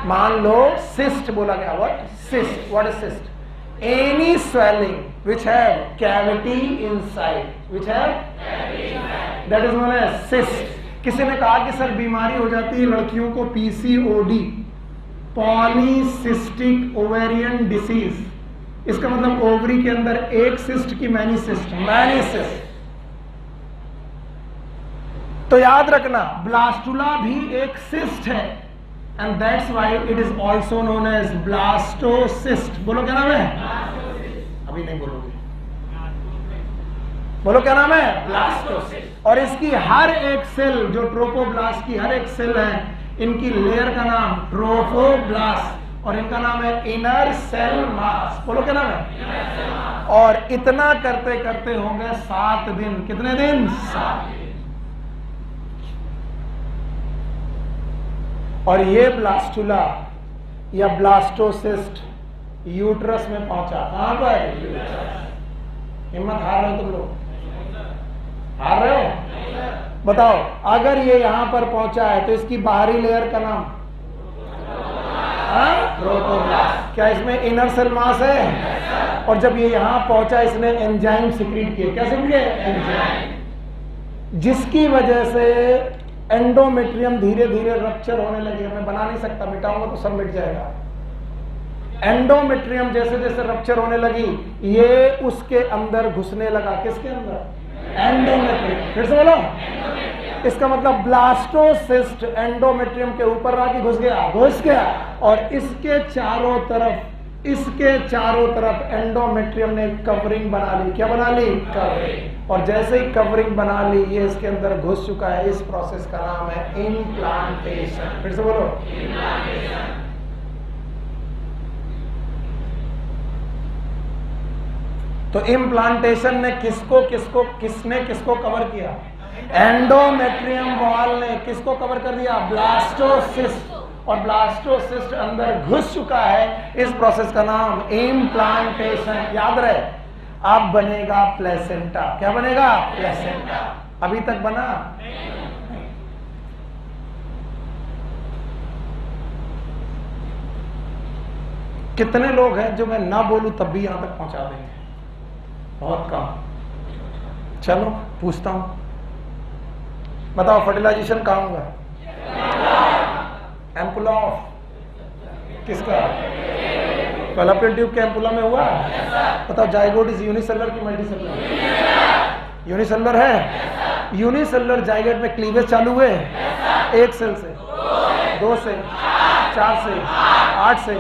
मान लो सिस्ट बोला गया। What? Cyst. What is cyst? Any swelling which have cavity inside, which have that is known as cyst. किसी ने कहा कि सर बीमारी हो जाती है लड़कियों को PCOD, पॉलीसिस्टिक ओवेरियन डिसीज। इसका मतलब ओवरी के अंदर एक सिस्ट की मैनी सिस्ट। तो याद रखना ब्लास्टुला भी एक सिस्ट है, and that's why it is also known as blastocyst. बोलो क्या नाम है? अभी नहीं बोलोगे। बोलो क्या नाम है? ब्लास्टोसिस्ट। और इसकी हर एक सेल, जो ट्रोफोब्लास्ट की हर एक सेल है, इनकी लेयर का नाम ट्रोफोब्लास्ट और इनका नाम है इनर सेल मास। बोलो क्या नाम है? और इतना करते करते हो गए 7 दिन। कितने दिन? 7 दिन। और ये ब्लास्टुला या ब्लास्टोसिस्ट यूट्रस में पहुंचा। कहां पर? हिम्मत हार रहे हो तुम लोग? हार रहे हो? बताओ, अगर ये यहां पर पहुंचा है तो इसकी बाहरी लेयर का नाम ट्रोफोब्लास्ट। क्या इसमें इनर सेल मास है? और जब ये यहां पहुंचा इसने एंजाइम सिक्रीट किए। क्या सिक्रीट किए? एंजाइम। जिसकी वजह से एंडोमेट्रियम धीरे धीरे रप्चर होने लगे। मैं बना नहीं सकता, मिटाऊंगा तो सब मिट जाएगा। एंडोमेट्रियम जैसे जैसे रप्चर होने लगी, ये उसके अंदर घुसने लगा। किसके अंदर? एंडोमेट्रियम। फिर से बोलो। इसका मतलब ब्लास्टोसिस्ट एंडोमेट्रियम के ऊपर आके घुस गया और इसके चारों तरफ एंडोमेट्रियम ने कवरिंग बना ली। क्या बना ली? कवरिंग। और जैसे ही कवरिंग बना ली, ये इसके अंदर घुस चुका है। इस प्रोसेस का नाम है इम्प्लांटेशन। फिर से बोलो। तो इम्प्लांटेशन ने किसने किसको कवर किया? एंडोमेट्रियम वॉल ने किसको कवर कर दिया? ब्लास्टोसिस्ट। और ब्लास्टोसिस्ट अंदर घुस चुका है। इस प्रोसेस का नाम इम्प्लांटेशन। याद रहे, अब बनेगा प्लेसेंटा। क्या बनेगा? प्लेसेंटा। अभी तक बना? कितने लोग हैं जो मैं ना बोलूं तब भी यहां तक पहुंचा देंगे? बहुत कम। चलो पूछता हूं, बताओ फर्टिलाइजेशन कहां होगा? एम्पुला ऑफ किसका? फैलोपियन ट्यूब के एम्पुला में हुआ। बताओ जाइगोट इज यूनिसेलर की मल्टीसेलर? यूनिसेलर है। यूनिसेलर जाइगोट में क्लीवेज चालू हुए 1 सेल से, 2 से, 4 से, 8 से,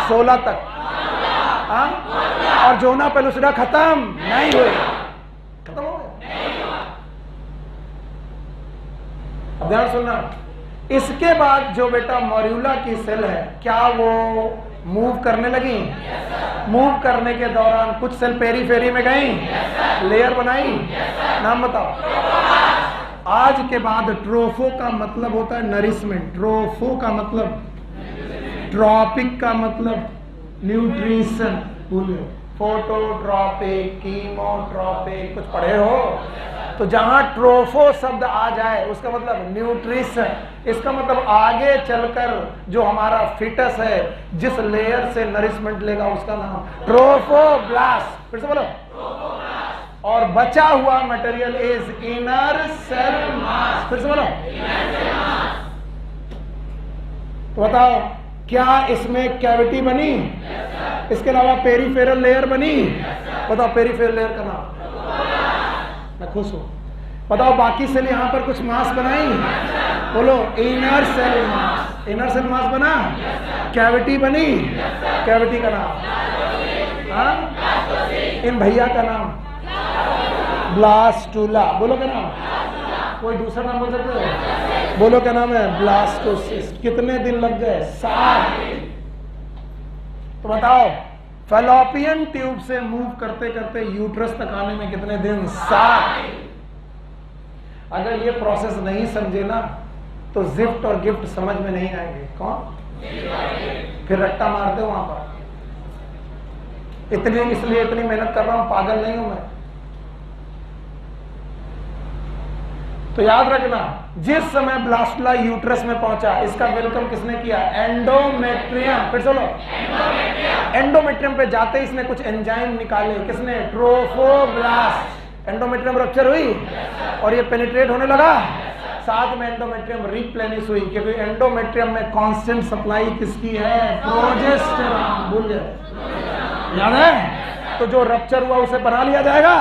16 तक। और जोना पेलुसिडा खत्म नहीं हुए। खत्म हो गया। अब ध्यान सुनना, इसके बाद जो बेटा मॉर्यूला की सेल है, क्या वो मूव करने लगी? मूव करने के दौरान कुछ सेल पेरीफेरी में गई, लेयर बनाई। नाम बताओ। आज के बाद ट्रोफो का मतलब होता है नरिशमेंट। ट्रोफो का मतलब, ट्रॉपिक का मतलब न्यूट्रिशन। फोटोट्रॉपिक, कीमोट्रॉपिक कुछ पढ़े हो? तो जहां ट्रोफो शब्द आ जाए उसका मतलब न्यूट्रिशन। इसका मतलब आगे चलकर जो हमारा फिटस है, जिस लेयर से नरिशमेंट लेगा, उसका नाम ट्रोफोब्लास्ट। फिर से बोलो। और बचा हुआ material is inner cell mass. फिर से बोलो। तो बताओ क्या इसमें कैविटी बनी? इसके अलावा पेरिफेरल लेयर बनी? बताओ पेरिफेरल लेयर का नाम। मैं खुश हूं। बताओ बाकी सेल यहां पर कुछ मास बनाई? बोलो inner cell mass. Inner cell mass बना? कैविटी बनी? कैविटी का नाम? हाँ? इन भैया का नाम? ब्लास्टुला। बोलो क्या नाम? कोई दूसरा नाम बोल सकते हो? बोलो क्या नाम है? ब्लास्टोसिस्ट। कितने दिन लग गए? 7। तो बताओ फैलोपियन ट्यूब से मूव करते करते यूट्रस तक आने में कितने दिन? 7। अगर ये प्रोसेस नहीं समझे ना तो जिफ्ट और गिफ्ट समझ में नहीं आएंगे। कौन? फिर रट्टा मारते हो वहां पर। इसलिए इतनी मेहनत कर रहा हूं, पागल नहीं हूं मैं। तो याद रखना, जिस समय ब्लास्टुला यूट्रस में पहुंचा, इसका वेलकम किसने किया? एंडोमेट्रियम। फिर चलो, एंडोमेट्रियम पे जाते ही इसने कुछ एंजाइम निकाले। किसने? ट्रोफोब्लास्ट। एंडोमेट्रियम रप्चर हुई और ये पेनिट्रेट होने लगा। साथ में एंडोमेट्रियम रिप्लेनिश हुई, क्योंकि एंडोमेट्रियम में कांस्टेंट सप्लाई किसकी है? प्रोजेस्टेरॉन। भूल गए? याद है? तो जो रप्चर हुआ उसे बना लिया जाएगा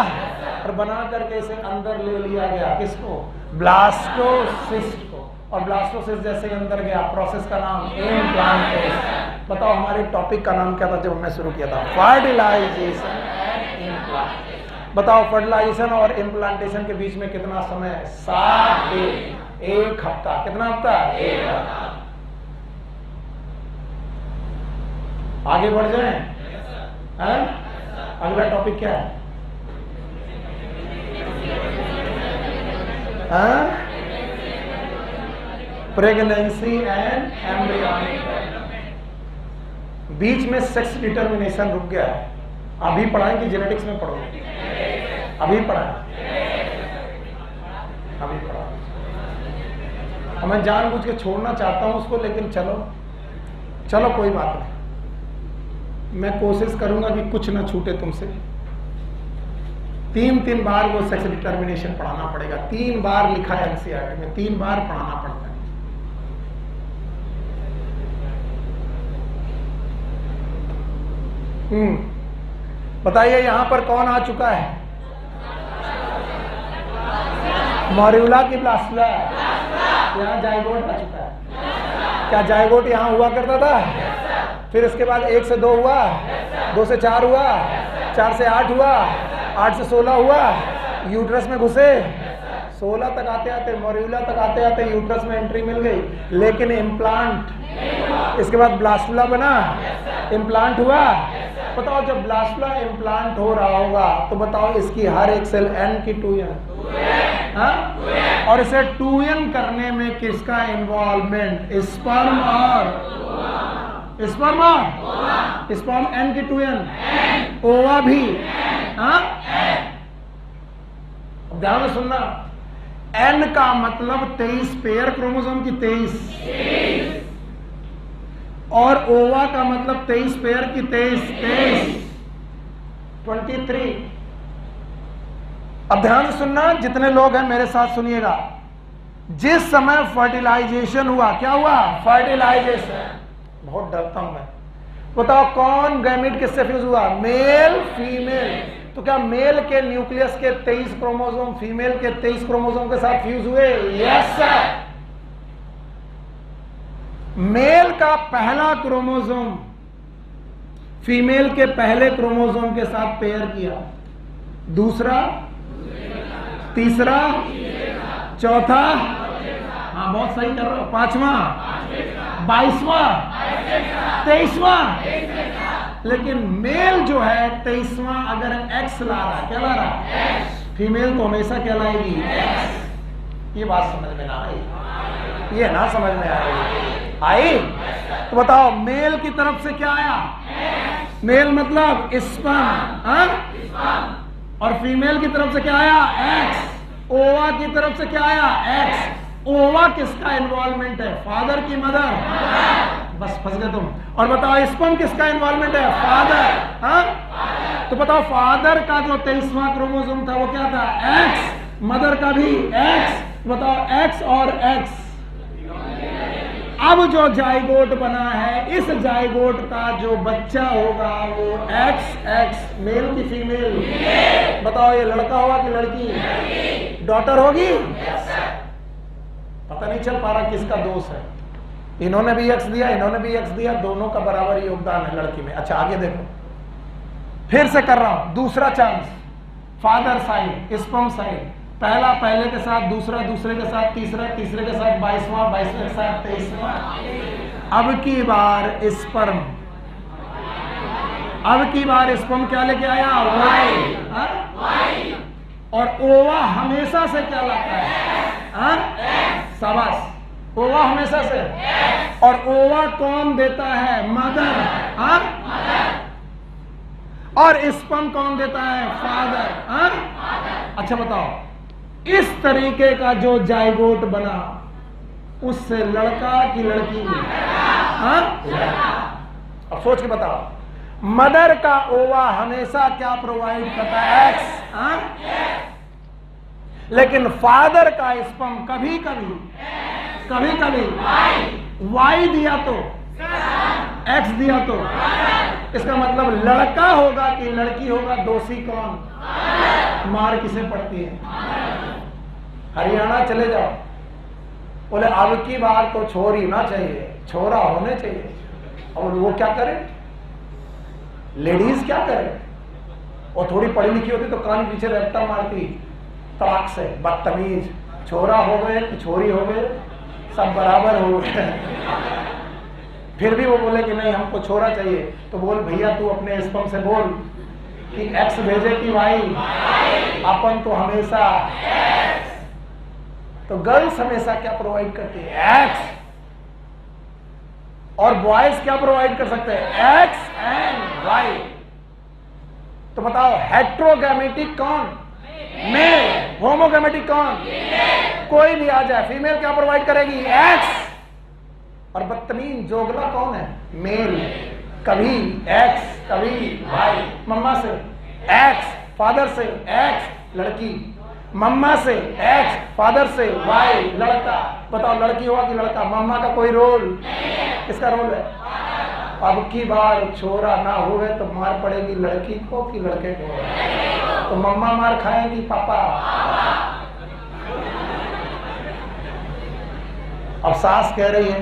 और बना करके इसे अंदर ले लिया गया। किसको? ब्लास्टोसिस्ट को। और ब्लास्टोसिस्ट जैसे ही अंदर गया, प्रोसेस का नाम इम्प्लांटेशन। बताओ हमारे टॉपिक का नाम क्या था जब हमने शुरू किया था? Fertilisation and implantation. बताओ फर्टिलाइजेशन और इम्प्लांटेशन के बीच में कितना समय है? 7 दिन। 1 हफ्ता। कितना हफ्ता? 1 हफ्ता। आगे बढ़ जाए? अगला टॉपिक क्या है? Pregnancy and embryonic. बीच में सेक्स डिटर्मिनेशन रुक गया है। अभी पढ़ाएंगे जेनेटिक्स में? पढ़ोगे? अभी पढ़ाएं? अभी पढ़ा। मैं जानबूझ के छोड़ना चाहता हूं उसको, लेकिन चलो कोई बात नहीं। मैं कोशिश करूंगा कि कुछ ना छूटे तुमसे। 3 बार वो सेक्स डिटर्मिनेशन पढ़ाना पड़ेगा। 3 बार लिखा है एनसीईआरटी में, 3 बार पढ़ाना पड़ता है। बताइए यहां पर कौन आ चुका है? मॉर्यूला की ब्लास्टुला? यहाँ जाइगोट आ चुका है। क्या जाइगोट यहाँ हुआ करता था? फिर इसके बाद 1 से 2 हुआ, 2 से 4 हुआ, 4 से 8 हुआ, 8 से 16 हुआ, यूट्रस में घुसे, 16 तक आते आते, मॉर्यूला तक आते आते यूट्रस में एंट्री मिल गई। लेकिन इम्प्लांट, इसके बाद ब्लास्टुला बना, इम्प्लांट हुआ। बताओ जब ब्लास्टुला इम्प्लांट हो रहा होगा तो बताओ इसकी हर एक सेल एन की 2n, और इसे 2n करने में किसका इन्वॉल्वमेंट? स्पर्म और स्पर्म एन की 2n, ओवा भी। ध्यान से सुनना, एन का मतलब 23 पेयर क्रोमोसोम की 23, और ओवा का मतलब 23 पेयर की 23 23। अब ध्यान से सुनना, जितने लोग हैं मेरे साथ सुनिएगा। जिस समय फर्टिलाइजेशन हुआ, क्या हुआ? फर्टिलाइजेशन। बहुत डरता हूं मैं। बताओ कौन गैमीट किससे फ्यूज हुआ? Male female. तो क्या मेल के न्यूक्लियस के 23 क्रोमोसोम फीमेल के 23 क्रोमोसोम के साथ फ्यूज हुए? Yes sir. मेल का पहला क्रोमोसोम फीमेल के पहले क्रोमोसोम के साथ पेयर किया, दूसरा, तीसरा, चौथा, हाँ बहुत सही कर रहे हो, 5वां, 22वां, 23वां। लेकिन मेल जो है 23वां अगर एक्स ला रहा है, क्या ला रहा है? फीमेल तो हमेशा क्या लाएगी? एक्स। ये बात समझ में ना आई? ये ना समझ में आई? तो बताओ मेल की तरफ से क्या आया? मेल मतलब स्पर्म, और फीमेल की तरफ से क्या आया? एक्स। ओवा की तरफ से क्या आया? एक्स। ओवा किसका इन्वॉल्वमेंट है? फादर की मदर? बस फंस गए तुम। और बताओ स्पर्म किसका इन्वॉल्वमेंट है? फादर। तो बताओ फादर का जो 23वां क्रोमोसोम था वो क्या था? एक्स। मदर का भी एक्स। बताओ एक्स और एक्स। अब जो जाइगोट बना है, इस जाइगोट का जो बच्चा होगा वो XX, मेल की फीमेल? बताओ, ये लड़का होगा कि लड़की? डॉटर होगी? पता नहीं चल पा रहा किसका दोष है। इन्होंने भी X दिया, इन्होंने भी X दिया, दोनों का बराबर योगदान है लड़की में। अच्छा आगे देखो, फिर से कर रहा हूं, दूसरा chance. Father side, sperm side, पहला पहले के साथ, दूसरा दूसरे के साथ, तीसरा तीसरे के साथ, 22वां 22वें के साथ, 23वां। अब की बार स्पर्म, अब की बार स्पर्म क्या लेके आया? वाई। और ओवा हमेशा से क्या लाता है? शाबाश, ओवा हमेशा से। और ओवा कौन देता है? मदर। और स्पर्म कौन देता है? फादर। अच्छा बताओ, इस तरीके का जो जाइगोट बना, उससे लड़का की लड़की? अब सोच के बताओ, मदर का ओवा हमेशा क्या प्रोवाइड करता है? X। लेकिन फादर का स्पर्म कभी कभी वाई दिया तो, X दिया तो, इसका मतलब लड़का होगा कि लड़की होगा? दोषी कौन? मार किसे पड़ती है? हरियाणा चले जाओ, बोले अब की बार तो छोरी ना चाहिए, छोरा होने चाहिए। और वो क्या करे? लेडीज क्या करे? और थोड़ी पढ़ी लिखी होती तो कान पीछे रट्टा मारती तड़ाक से, बदतमीज। छोरा हो गए कि छोरी हो गए, सब बराबर हो गए। फिर भी वो बोले कि नहीं हमको छोरा चाहिए, तो बोल भैया तू अपने स्पर्म से बोल कि X भेजे कि Y? अपन तो हमेशा तो गर्ल्स हमेशा क्या प्रोवाइड करती है? X। और बॉयज क्या प्रोवाइड कर सकते हैं? X and Y। तो बताओ, हेट्रोगैमेटिक कौन? मेल। होमोगैमेटिक कौन? कोई भी आ जाए, फीमेल क्या प्रोवाइड करेगी? X। और बदतमीज जोगला कौन है? मेल। कभी X कभी Y। मम्मा से X, फादर से X, लड़की। मम्मा से X, फादर से Y, लड़का। बताओ, लड़की होगा कि लड़का? मम्मा का कोई रोल? किसका रोल है? अब की बार छोरा ना हुए तो मार पड़ेगी लड़की को कि लड़के को? तो मम्मा मार खाएगी पापा? अब सास कह रही है,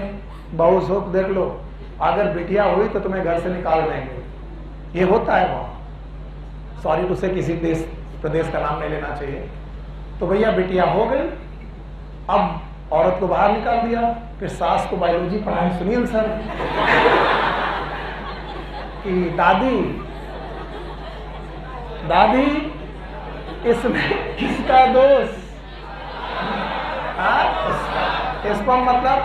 बहू सोच देख लो, अगर बिटिया हुई तो तुम्हें घर से निकाल देंगे। ये होता है वहां, सॉरी टू से, किसी देश प्रदेश का नाम नहीं लेना चाहिए। तो भैया बिटिया हो गई, अब औरत को बाहर निकाल दिया, फिर सास को बायोलॉजी पढ़ाए सुनील सर कि दादी इसमें किसका दोष? इसको मतलब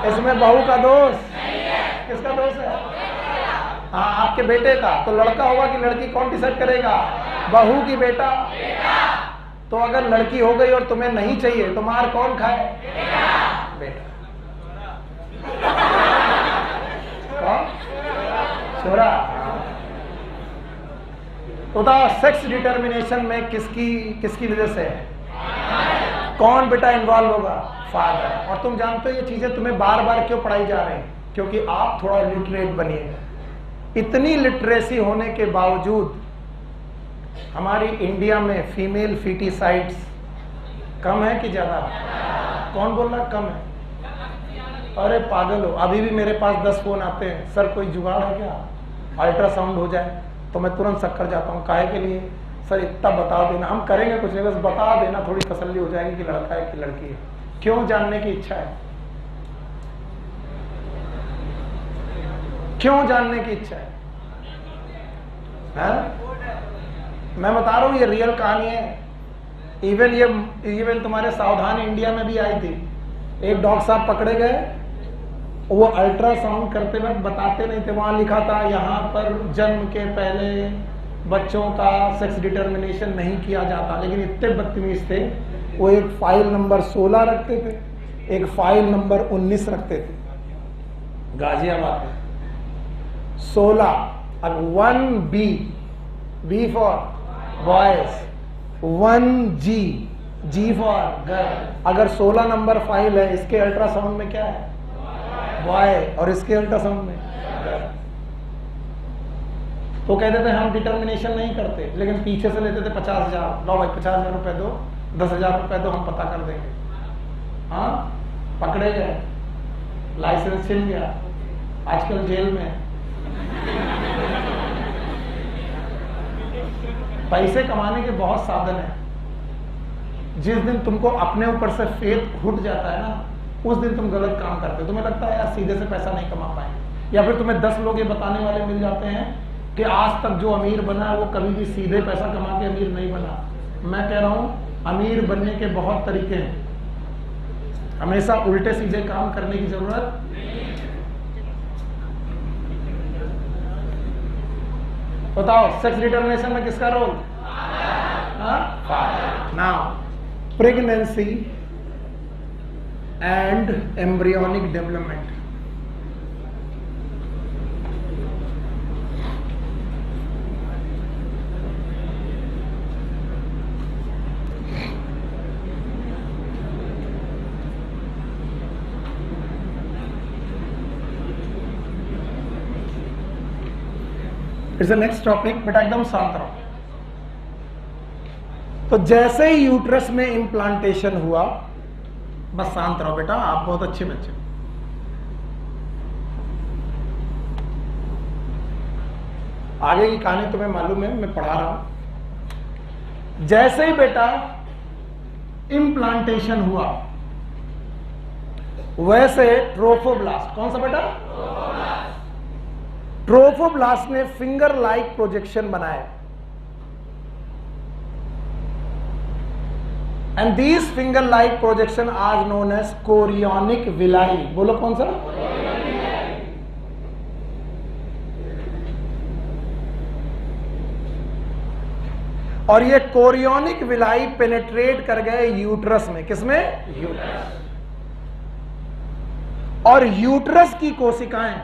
इसमें बहू का दोष? किसका दोष है? हाँ, आपके बेटे का। तो लड़का होगा कि लड़की, कौन डिसाइड करेगा? बहू की बेटा? तो अगर लड़की हो गई और तुम्हें नहीं चाहिए तो मार कौन खाए? बेटा। कौन? छोरा। तो सेक्स डिटर्मिनेशन में किसकी वजह से? कौन बेटा इन्वॉल्व होगा? फादर। और तुम जानते हो ये चीजें तुम्हें बार बार क्यों पढ़ाई जा रही हैं? क्योंकि आप थोड़ा लिटरेट बनिएगा। इतनी लिटरेसी होने के बावजूद हमारी इंडिया में फीमेल फीटिसाइड्स कम है कि ज्यादा? कौन बोल रहा कम है? अरे पागल हो, अभी भी मेरे पास 10 फोन आते हैं, सर कोई जुगाड़ है क्या, अल्ट्रासाउंड हो जाए? तो मैं तुरंत शक्कर जाता हूँ, काहे के लिए? सर इतना बता देना, हम करेंगे कुछ नहीं, बस बता देना, थोड़ी तसल्ली हो जाएगी कि लड़का है कि लड़की है। क्यों जानने की इच्छा है? क्यों जानने की इच्छा है? मैं बता रहा हूं, ये रियल कहानी है। इवन तुम्हारे सावधान इंडिया में भी आई थी। एक डॉक्टर साहब पकड़े गए, वो अल्ट्रासाउंड करते वक्त बताते नहीं थे, वहां लिखा था यहाँ पर जन्म के पहले बच्चों का सेक्स डिटर्मिनेशन नहीं किया जाता। लेकिन इतने बदतमीज थे, वो एक फाइल नंबर 16 रखते थे, एक फाइल नंबर 19 रखते थे। गाजियाबाद में 16, अब 1B, B for boys, 1G, G for girl. अगर 16 नंबर फाइल है, इसके अल्ट्रासाउंड में क्या है? बॉय, और इसके अल्ट्रासाउंड में तो कहते थे हम डिटर्मिनेशन नहीं करते, लेकिन पीछे से लेते थे 50,000, लो भाई 50,000 रुपए दो, 10,000 रुपए दो, हम पता कर देंगे। हाँ, पकड़े गए, लाइसेंस छिन गया, आजकल जेल में। पैसे कमाने के बहुत साधन हैं। जिस दिन तुमको अपने ऊपर से फेथ उठ जाता है ना, उस दिन तुम गलत काम करते हो। तुम्हें लगता है यार सीधे से पैसा नहीं कमा पाएंगे, या फिर तुम्हें 10 लोग ये बताने वाले मिल जाते हैं कि आज तक जो अमीर बना है वो कभी भी सीधे पैसा कमा के अमीर नहीं बना। मैं कह रहा हूं अमीर बनने के बहुत तरीके हैं, हमेशा उल्टे सीधे काम करने की जरूरत नहीं। बताओ सेक्स डिटर्मिनेशन में किसका role? Now pregnancy and embryonic development. It's the next topic, बेटा एकदम शांत रहो। तो जैसे ही यूट्रस में इम्प्लांटेशन हुआ, बस शांत रहो बेटा, आप बहुत अच्छे बच्चे हो। आगे की कहानी तुम्हें मालूम है, मैं पढ़ा रहा हूं। जैसे ही बेटा इम्प्लांटेशन हुआ, वैसे ट्रोफोब्लास्ट, कौन सा बेटा? ट्रोफोब्लास्ट ने फिंगर लाइक प्रोजेक्शन बनाए, and these finger like projection are known as chorionic villi. बोलो कौन सा? और ये कोरियोनिक विलाई पेनेट्रेट कर गए यूट्रस में। किसमें? यूट्रस। और यूट्रस की कोशिकाएं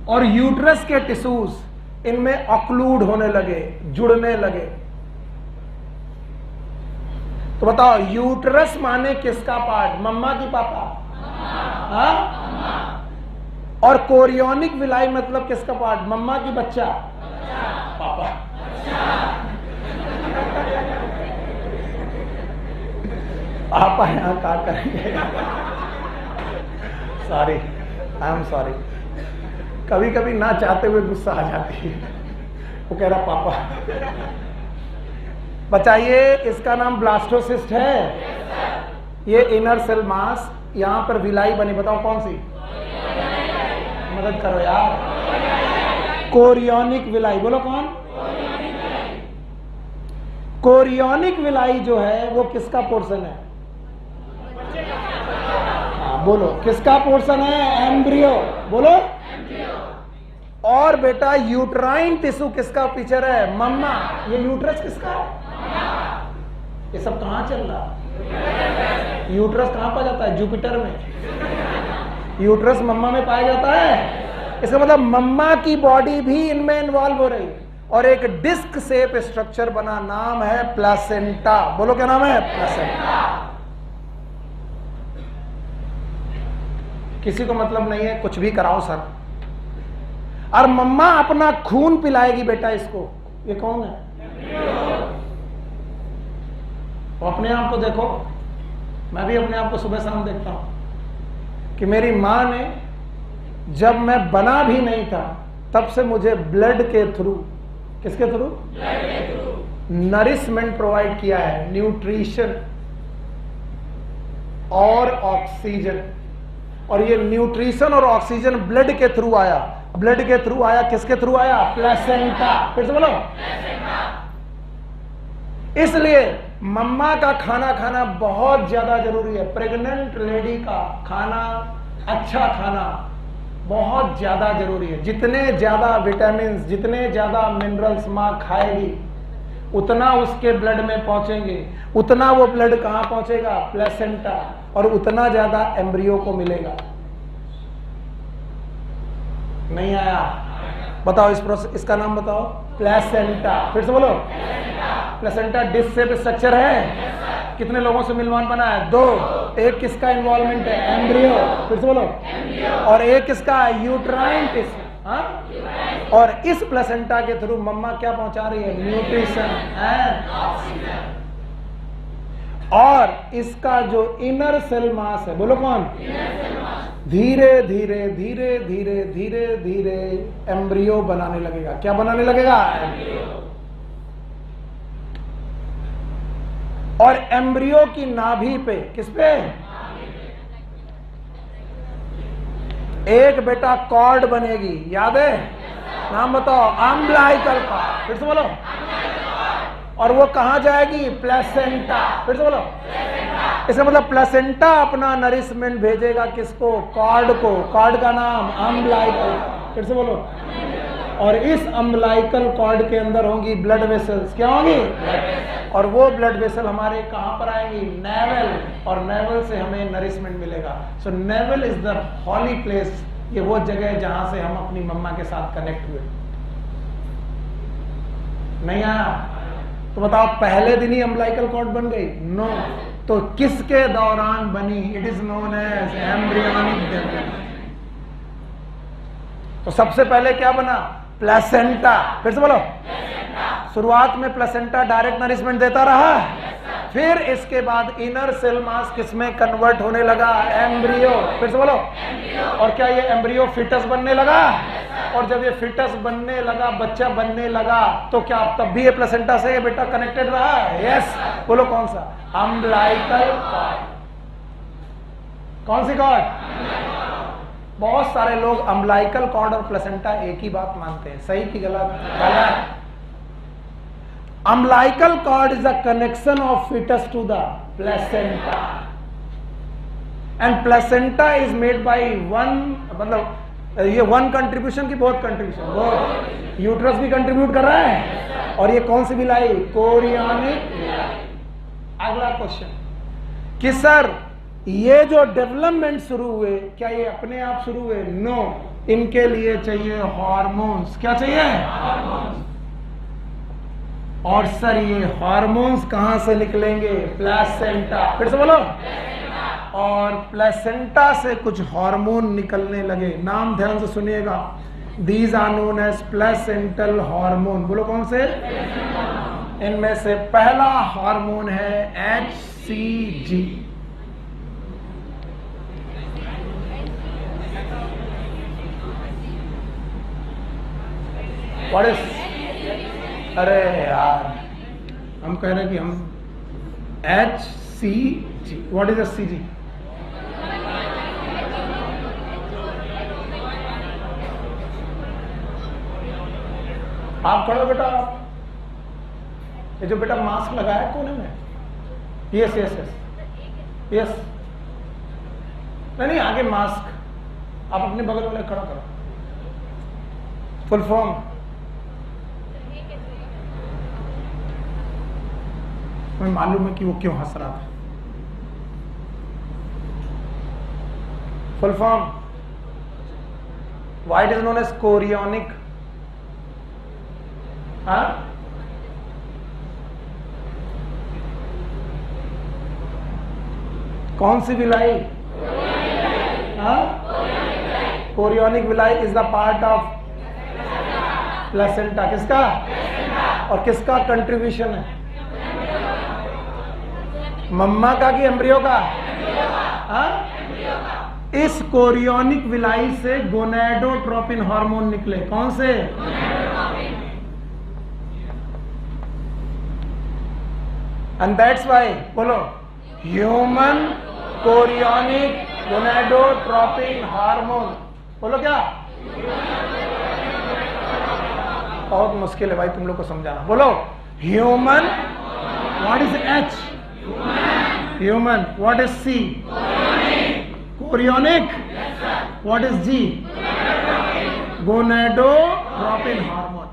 और यूट्रस के टिश्यूज इनमें ऑक्लूड होने लगे, जुड़ने लगे। तो बताओ यूट्रस माने किसका पार्ट? मम्मा की पापा? हाँ? और कोरियोनिक विलाई मतलब किसका पार्ट? मम्मा की बच्चा? पापा। पापा यहां क्या करेंगे? Sorry, I am sorry. कभी कभी ना चाहते हुए गुस्सा आ जाती है। वो कह रहा पापा। बताइए, इसका नाम ब्लास्टोसिस्ट है। ये इनर सेल मास, यहां पर विलाई बनी, बताओ कौन सी? मदद करो यार। Chorionic villi. बोलो कौन? कोरियोनिक विलाई जो है वो किसका पोर्शन है? हाँ बोलो, किसका पोर्शन है? एम्ब्रियो। बोलो। और बेटा यूट्राइन टिश्यू किसका फीचर है? मम्मा। ये यूट्रस किसका है? ये सब कहां चल रहा है? यूट्रस कहां पाया जाता है? जुपिटर में। यूट्रस मम्मा में पाया जाता है। इसका मतलब मम्मा की बॉडी भी इनमें इन्वॉल्व हो रही है। और एक डिस्क शेप स्ट्रक्चर बना, नाम है प्लासेंटा। बोलो क्या नाम है? प्लासेंटा। किसी को मतलब नहीं है, कुछ भी कराओ सर। और मम्मा अपना खून पिलाएगी बेटा इसको। ये कौन है? तो अपने आप को देखो, मैं भी अपने आप को सुबह शाम देखता हूं कि मेरी मां ने जब मैं बना भी नहीं था तब से मुझे ब्लड के थ्रू, किसके थ्रू? नरिशमेंट प्रोवाइड किया है, न्यूट्रिशन और ऑक्सीजन। और ये न्यूट्रिशन और ऑक्सीजन ब्लड के थ्रू आया। ब्लड के थ्रू आया, किसके थ्रू आया? प्लेसेंटा। फिर से बोलो। इसलिए मम्मा का खाना खाना बहुत ज्यादा जरूरी है। प्रेग्नेंट लेडी का खाना, अच्छा खाना बहुत ज्यादा जरूरी है। जितने ज्यादा विटामिन, जितने ज्यादा मिनरल्स मां खाएगी, उतना उसके ब्लड में पहुंचेंगे, उतना वो ब्लड कहां पहुंचेगा? प्लेसेंटा। और उतना ज्यादा एम्ब्रियो को मिलेगा। नहीं आया? बताओ इस प्रोसेस, इसका नाम बताओ। प्लेसेंटा। फिर से बोलो। प्लेसेंटा डिस्क शेप स्ट्रक्चर है। कितने लोगों से मिलवान बना है? 2। एक किसका इन्वॉल्वमेंट है? एम्ब्रियो। फिर से बोलो। और एक किसका? Uterine tissue. हाँ, और इस प्लेसेंटा के थ्रू मम्मा क्या पहुंचा रही है? Nutrition and oxygen. और इसका जो इनर सेल मास है, बोलो कौन? धीरे धीरे धीरे धीरे धीरे धीरे एम्ब्रियो बनाने लगेगा। क्या बनाने लगेगा? और एम्ब्रियो की नाभि पे, किस पे? एक बेटा कॉर्ड बनेगी, याद है? नाम बताओ। Umbilical cord. फिर से बोलो। और वो कहां जाएगी? प्लेसेंटा। फिर से बोलो। इसका मतलब प्लेसेंटा अपना नरिशमेंट भेजेगा किसको? कॉर्ड को। कॉर्ड का नाम अम्बिलिकल। फिर से बोलो। और इस अम्बिलिकल कॉर्ड के अंदर होंगी ब्लड वेसल्स। क्या होंगी? और वो ब्लड वेसल हमारे कहां पर आएंगी? नेवल। और नेवल से हमें नरिशमेंट मिलेगा। So navel is the holy place. ये वो जगह है जहां से हम अपनी मम्मा के साथ कनेक्ट हुए। नहीं आया तो बताओ, पहले दिन ही अम्बिलिकल कॉर्ड बन गई? नो। तो किसके दौरान बनी? It is known as embryonic development. तो सबसे पहले क्या बना? प्लेसेंटा। फिर से बोलो। शुरुआत में प्लेसेंटा डायरेक्ट नरिशमेंट देता रहा। फिर इसके बाद इनर सेल मास किसमें कन्वर्ट होने लगा? एम्ब्रियो। फिर से बोलो। और क्या ये एम्ब्रियो फिटस बनने लगा? और जब ये फिटस बनने लगा, बच्चा बनने लगा, तो क्या तब भी ये प्लेसेंटा से ये बेटा कनेक्टेड रहा? यस। बोलो कौन सा? Umbilical cord. कौन सी कॉर्ड? बहुत सारे लोग अम्बिलिकल कॉर्ड और प्लेसेंटा एक ही बात मानते हैं। सही की गलत? गलत। Umbilical cord is a connection of foetus to the placenta and placenta is made by one, मतलब ये वन कंट्रीब्यूशन की बहुत कंट्रीब्यूशन। वो यूट्रस भी कंट्रीब्यूट कर रहा है। और ये कौन सी विलाई? कोरियोनिक। अगला क्वेश्चन कि सर ये जो डेवलपमेंट शुरू हुए, क्या ये अपने आप शुरू हुए? नो। इनके लिए चाहिए हार्मोन्स। क्या चाहिए? हार्मोन्स। और सर ये हार्मोन्स कहां से निकलेंगे? प्लेसेंटा। फिर से बोलो। और प्लेसेंटा से कुछ हार्मोन निकलने लगे। नाम ध्यान से सुनिएगा। These are known as placental hormone. बोलो कौन से? इनमें से पहला हार्मोन है HCG। What is? अरे यार, हम कह रहे हैं कि हम HCG। What is HCG? आप खड़ो बेटा। ये जो बेटा मास्क लगाया है कोने में? Yes yes yes yes. नहीं, आगे मास्क। आप अपने बगल वाले खड़ा करो। Full form? हमें मालूम है कि वो क्यों हंस रहा था। Full form? Why it is known as chorionic? हाँ, कौन सी विलाई? हाँ, chorionic villi is the part of placenta. किसका? और किसका कंट्रीब्यूशन है? मम्मा का कि एम्ब्रियो का? हाँ? इस कोरियोनिक विलाई से गोनेडोट्रोपिन हार्मोन निकले। कौन से? एंड दैट्स व्हाई, बोलो, ह्यूमन कोरियोनिक गोनेडोट्रोपिन हार्मोन। बोलो क्या? बहुत मुश्किल है भाई तुम लोग को समझाना। बोलो human. What is H? Human. What is C? Chorionic. What is G? Gonadotropin hormone.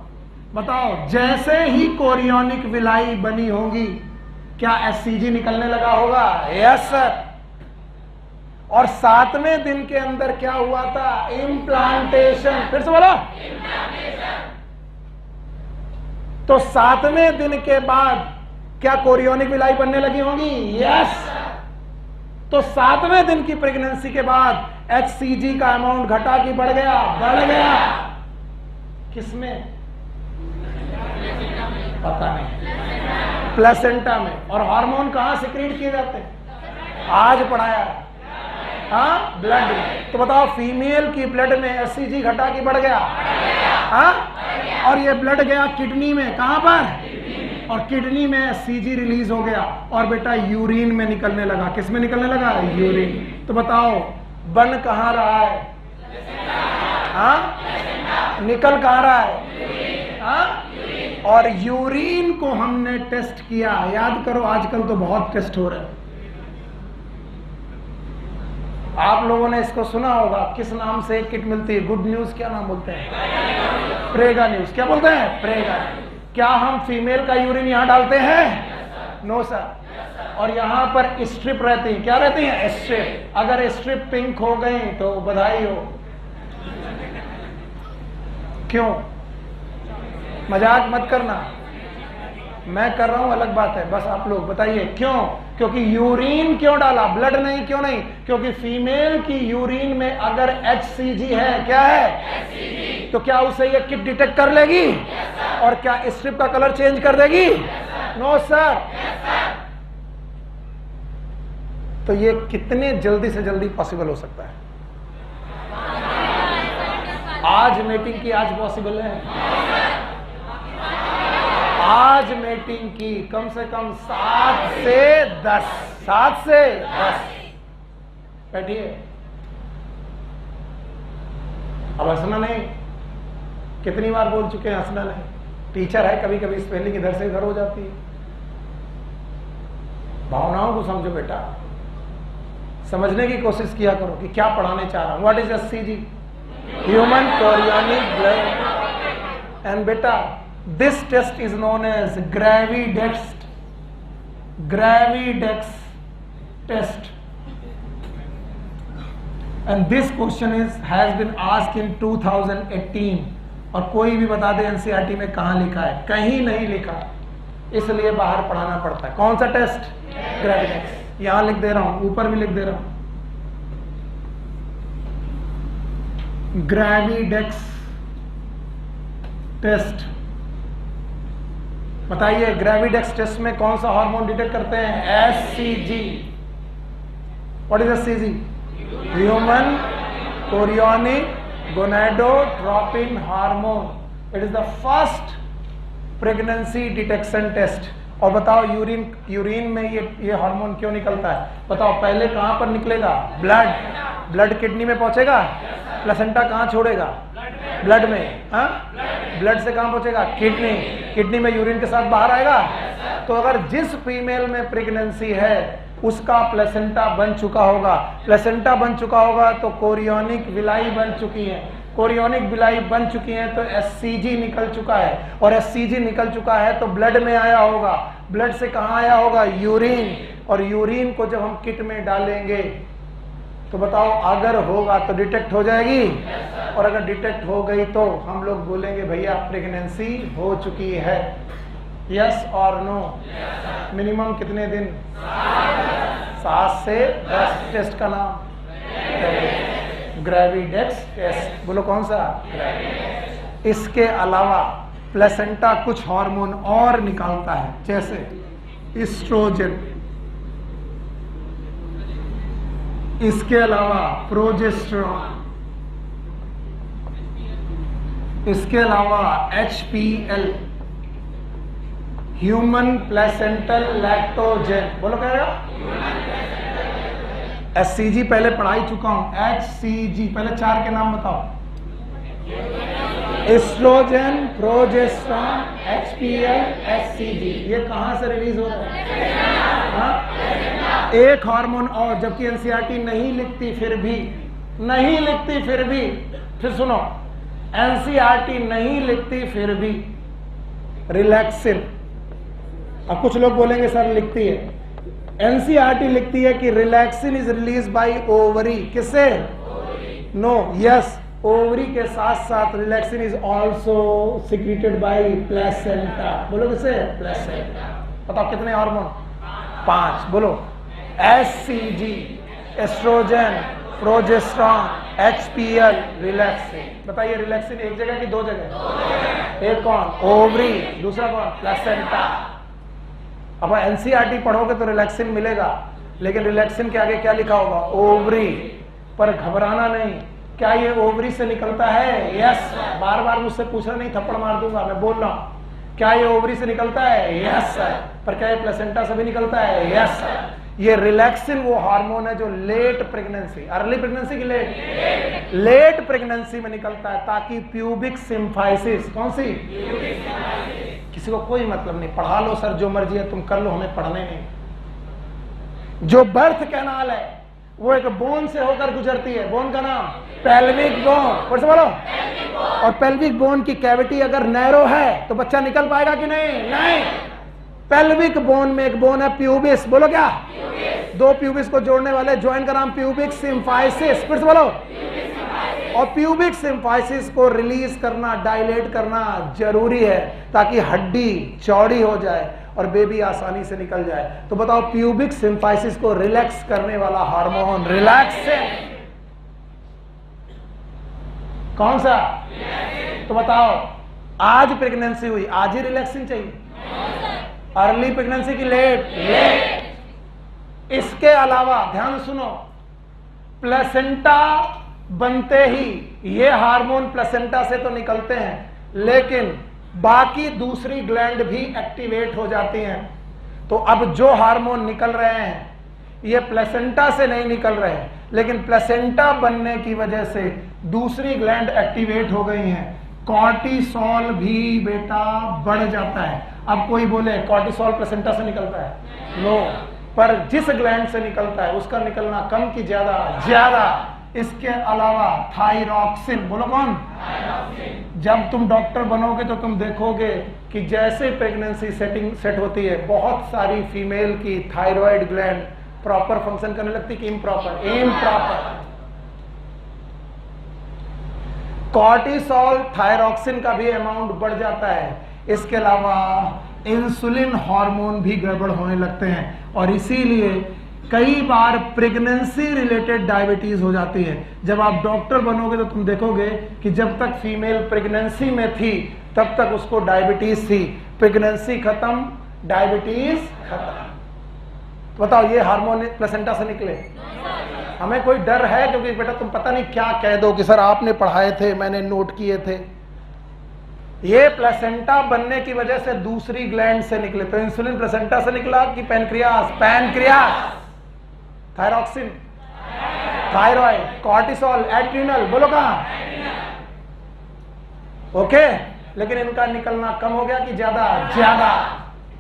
बताओ, जैसे ही कोरियोनिक विलाई बनी होगी, क्या HCG निकलने लगा होगा? Yes sir. और 7वें दिन के अंदर क्या हुआ था? इम्प्लांटेशन। फिर से बोलो। तो 7वें दिन के बाद क्या कोरियोनिक विलाई बनने लगी होगी? यस। तो 7वें दिन की प्रेगनेंसी के बाद HCG का अमाउंट घटा कि बढ़ गया? बढ़ गया। किसमें? पता नहीं, प्लेसेंटा में। और हार्मोन कहां सिक्रीट किए जाते हैं? आज पढ़ाया। हाँ, ब्लड में। तो बताओ, फीमेल की ब्लड में HCG घटा कि बढ़ गया? हाँ, और ये ब्लड गया किडनी में। कहां पर? और किडनी में HCG रिलीज हो गया और बेटा यूरिन में निकलने लगा। किस में निकलने लगा? यूरिन। तो बताओ, बन कहां रहा है? हाँ, निकल कहां रहा है? हाँ, और यूरिन को हमने टेस्ट किया। याद करो, आजकल तो बहुत टेस्ट हो रहे हैं। आप लोगों ने इसको सुना होगा, किस नाम से किट मिलती है? गुड न्यूज क्या नाम बोलते हैं? प्रेगा न्यूज। क्या बोलते हैं? प्रेगा। क्या हम फीमेल का यूरिन यहां डालते हैं? No sir. और यहां पर स्ट्रिप रहती है। क्या रहती है? स्ट्रिप। अगर स्ट्रिप पिंक हो गई तो बधाई हो। क्यों? मजाक मत करना, मैं कर रहा हूं अलग बात है। बस आप लोग बताइए क्यों? क्योंकि यूरिन क्यों डाला, ब्लड नहीं। क्यों नहीं? क्योंकि फीमेल की यूरिन में अगर HCG है, क्या है? HCG, तो क्या उसे ये किट डिटेक्ट कर लेगी? और क्या स्ट्रिप का कलर चेंज कर देगी? No sir. तो ये कितने जल्दी से जल्दी पॉसिबल हो सकता है? आज मीटिंग की, आज पॉसिबल है? आज मीटिंग की कम से कम 7 से 10, 7 से 10। बैठिए, अब हंसना नहीं। कितनी बार बोल चुके हैं हंसना नहीं। टीचर है, कभी कभी स्पेलिंग इधर से इधर हो जाती है। भावनाओं को समझो बेटा, समझने की कोशिश किया करो कि क्या पढ़ाने चाह रहा हूं। What is HCG? Human chorionic blood. And बेटा, this test is known as Gravidex test, and this question has been asked in 2018। और कोई भी बता दे NCERT में कहां लिखा है? कहीं नहीं लिखा, इसलिए बाहर पढ़ाना पड़ता है। कौन सा टेस्ट? ग्रेविडेक्स। यहां लिख दे रहा हूं, ऊपर भी लिख दे रहा हूं, ग्रेविडेक्स टेस्ट। बताइए, ग्रेविडेक्स टेस्ट में कौन सा हार्मोन डिटेक्ट करते हैं? HCG। What is HCG? Human chorionic gonadotropin hormone. It is the first pregnancy detection test. और बताओ, यूरिन में ये हार्मोन क्यों निकलता है? बताओ, पहले कहां पर निकलेगा? ब्लड किडनी में पहुंचेगा। प्लेसेंटा कहां छोड़ेगा? ब्लड में। हाँ, ब्लड से कहां पहुंचेगा? किडनी में यूरिन के साथ बाहर आएगा। तो अगर जिस फीमेल में प्रेगनेंसी है उसका प्लेसेंटा बन चुका होगा, प्लेसेंटा बन चुका होगा तो कोरियोनिक विलाई बन चुकी है, कोरियोनिक विलाई बन चुकी है तो HCG निकल चुका है, और HCG निकल चुका है तो ब्लड में आया होगा। ब्लड से कहां आया होगा? यूरिन। और यूरिन को जब हम किट में डालेंगे तो बताओ, अगर होगा तो डिटेक्ट हो जाएगी। और अगर डिटेक्ट हो गई तो हम लोग बोलेंगे भैया प्रेगनेंसी हो चुकी है। यस और नो? मिनिमम कितने दिन? 7 से 10। टेस्ट का नाम ग्रेविडेक्स टेस्ट। बोलो कौन सा? ग्रेविडेक्स। इसके अलावा प्लेसेंटा कुछ हार्मोन और निकालता है, जैसे एस्ट्रोजन, इसके अलावा प्रोजेस्टेरॉन, इसके अलावा HPL, ह्यूमन प्लेसेंटल लैक्टोजेन। बोलो क्या है? HCG पहले पढ़ा ही चुका हूं। HCG पहले 4 के नाम बताओ। Estrogen, progesterone, HPL, HCG। ये कहां से रिलीज हो रहा है? हाँ? एक हार्मोन और, जबकि NCERT नहीं लिखती फिर भी, नहीं लिखती फिर भी। फिर सुनो, NCERT नहीं लिखती फिर भी, रिलैक्सिन। अब कुछ लोग बोलेंगे सर लिखती है। NCERT लिखती है कि relaxin is release by ovary. किससे? नो, यस, ओवरी के साथ साथ relaxin is also secreted by placenta. बोलो किससे? प्लेसेंटा। बताओ कितने हार्मोन? 5। बोलो HCG, estrogen, progesterone, HPL, relaxin. बताइए रिलैक्सिन एक जगह की दो जगह? एक कौन? ओवरी, दूसरा कौन? प्लेसेंटा। अब NCERT पढ़ोगे तो रिलैक्सिन मिलेगा, लेकिन रिलैक्सिन के आगे क्या लिखा होगा? ओवरी। पर घबराना नहीं, क्या ये ओवरी से निकलता है? यस। बार बार मुझसे पूछना नहीं, थप्पड़ मार दूंगा, मैं बोल रहा हूं। क्या ये ओवरी से निकलता है? Yes sir. पर क्या ये प्लेसेंटा से भी निकलता है? Yes sir. ये रिलैक्सिन वो हार्मोन है जो लेट प्रेगनेंसी, अर्ली प्रेगनेंसी की लेट प्रेगनेंसी में निकलता है, ताकि प्यूबिक सिम्फाइसिस, कौन सी? किसी को कोई मतलब नहीं, पढ़ा लो सर जो मर्जी है तुम कर लो, हमें पढ़ने नहीं। जो बर्थ कैनाल है वो एक बोन से होकर गुजरती है, बोन का नाम पेल्विक बोन, फिर से बोलो। और पेल्विक बोन की कैविटी अगर नैरो है तो बच्चा निकल पाएगा कि नहीं? नहीं। पेल्विक बोन में एक बोन है प्यूबिस, बोलो क्या? दो प्यूबिस को जोड़ने वाले जॉइंट का नाम प्यूबिक सिम्फाइसिस, फिर से बोलो। और प्यूबिक सिम्फाइसिस को रिलीज करना, डायलेट करना जरूरी है, ताकि हड्डी चौड़ी हो जाए और बेबी आसानी से निकल जाए। तो बताओ प्यूबिक सिम्फाइसिस को रिलैक्स करने वाला हार्मोन रिलैक्सिन कौन सा? तो बताओ आज प्रेगनेंसी हुई, आज ही रिलैक्सिन चाहिए? अर्ली प्रेगनेंसी की लेट। इसके अलावा ध्यान सुनो, प्लेसेंटा बनते ही ये हार्मोन प्लेसेंटा से तो निकलते हैं, लेकिन बाकी दूसरी ग्लैंड भी एक्टिवेट हो जाती हैं। तो अब जो हार्मोन निकल रहे हैं ये प्लेसेंटा से नहीं निकल रहे हैं, लेकिन प्लेसेंटा बनने की वजह से दूसरी ग्लैंड एक्टिवेट हो गई हैं। कॉर्टिसोल भी बेटा बढ़ जाता है। अब कोई बोले कॉर्टिसोल प्लेसेंटा से निकलता है? नो, पर जिस ग्लैंड से निकलता है उसका निकलना कम की ज्यादा? ज्यादा। इसके अलावा थायरॉक्सिन, बोलो कौन? जब तुम डॉक्टर बनोगे तो तुम देखोगे कि जैसे प्रेगनेंसी सेट होती है, बहुत सारी फीमेल की थायराइड ग्लैंड प्रॉपर फंक्शन करने लगती कि इम्प्रॉपर? इम्प्रॉपर। कॉर्टिसोल, थायरॉक्सिन का भी अमाउंट बढ़ जाता है। इसके अलावा इंसुलिन हार्मोन भी गड़बड़ होने लगते हैं, और इसीलिए कई बार प्रेगनेंसी रिलेटेड डायबिटीज हो जाती है। जब आप डॉक्टर बनोगे तो तुम देखोगे कि जब तक फीमेल प्रेगनेंसी में थी तब तक उसको डायबिटीज थी, प्रेगनेंसी खत्म, डायबिटीज खत्म। तो बताओ ये हार्मोन प्लेसेंटा से निकले? हमें कोई डर है? क्योंकि बेटा तुम पता नहीं क्या कह दो कि सर आपने पढ़ाए थे, मैंने नोट किए थे। ये प्लेसेंटा बनने की वजह से दूसरी ग्लैंड से निकले। तो इंसुलिन प्लेसेंटा से निकला कि pancreas? Pancreas. Thyroxine, thyroid, cortisol, adrenal, बोलो कहां? ओके। लेकिन इनका निकलना कम हो गया कि ज्यादा? ज्यादा।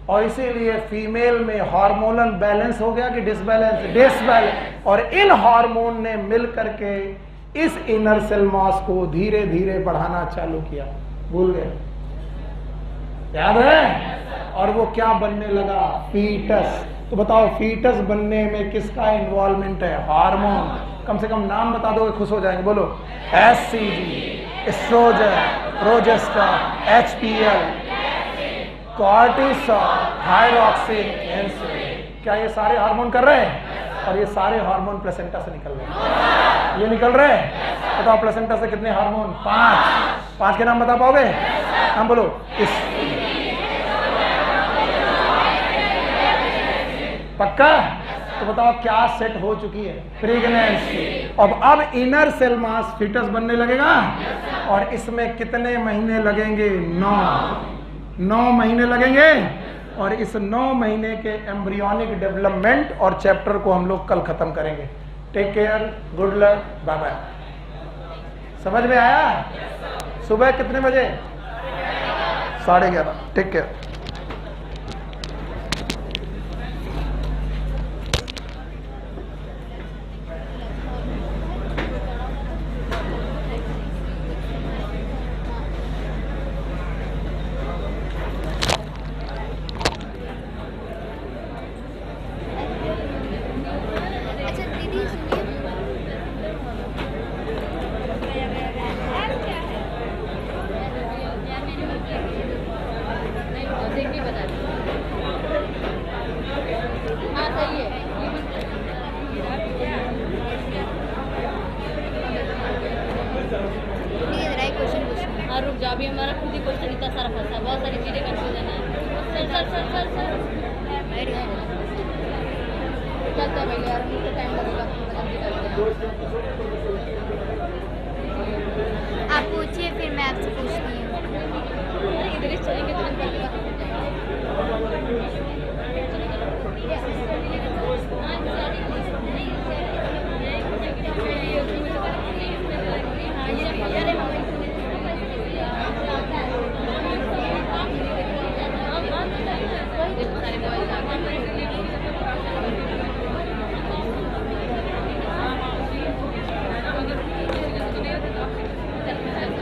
और इसीलिए फीमेल में हार्मोनल बैलेंस हो गया कि डिसबैलेंस? डिसबैलेंस। और इन हार्मोन ने मिल करके इस इनर सेल मास को धीरे धीरे बढ़ाना चालू किया। भूल गए? याद है? और वो क्या बनने लगा? फीटस। तो बताओ फीटस बनने में किसका इन्वॉल्वमेंट है? हार्मोन। कम से कम नाम बता दोगे खुश हो जाएंगे, बोलो। HCG, estrogen, progesterone, HPL, cortisol, thyroxine, insulin. क्या ये सारे हार्मोन कर रहे हैं? और ये सारे हार्मोन प्लेसेंटा से निकल रहे हैं। ये निकल रहे हैं। बताओ प्लेसेंटा से कितने हार्मोन? 5। 5 के नाम बता पाओगे? नाम बोलो। पक्का? तो बताओ क्या सेट हो चुकी है? प्रेगनेंसी। अब इनर सेल मास फीटस बनने लगेगा, और इसमें कितने महीने लगेंगे? 9 महीने लगेंगे। और इस 9 महीने के एम्ब्रियोनिक डेवलपमेंट और चैप्टर को हम लोग कल खत्म करेंगे। Take care, good luck, bye bye. समझ में आया? सुबह कितने बजे? 11:30। Take care. पहले यार, मुझे टाइम लगेगा, जल्दी करते हैं। आप पूछिए फिर मैं आपसे पूछती हूँ। इधर ही चलेंगे तुरंत।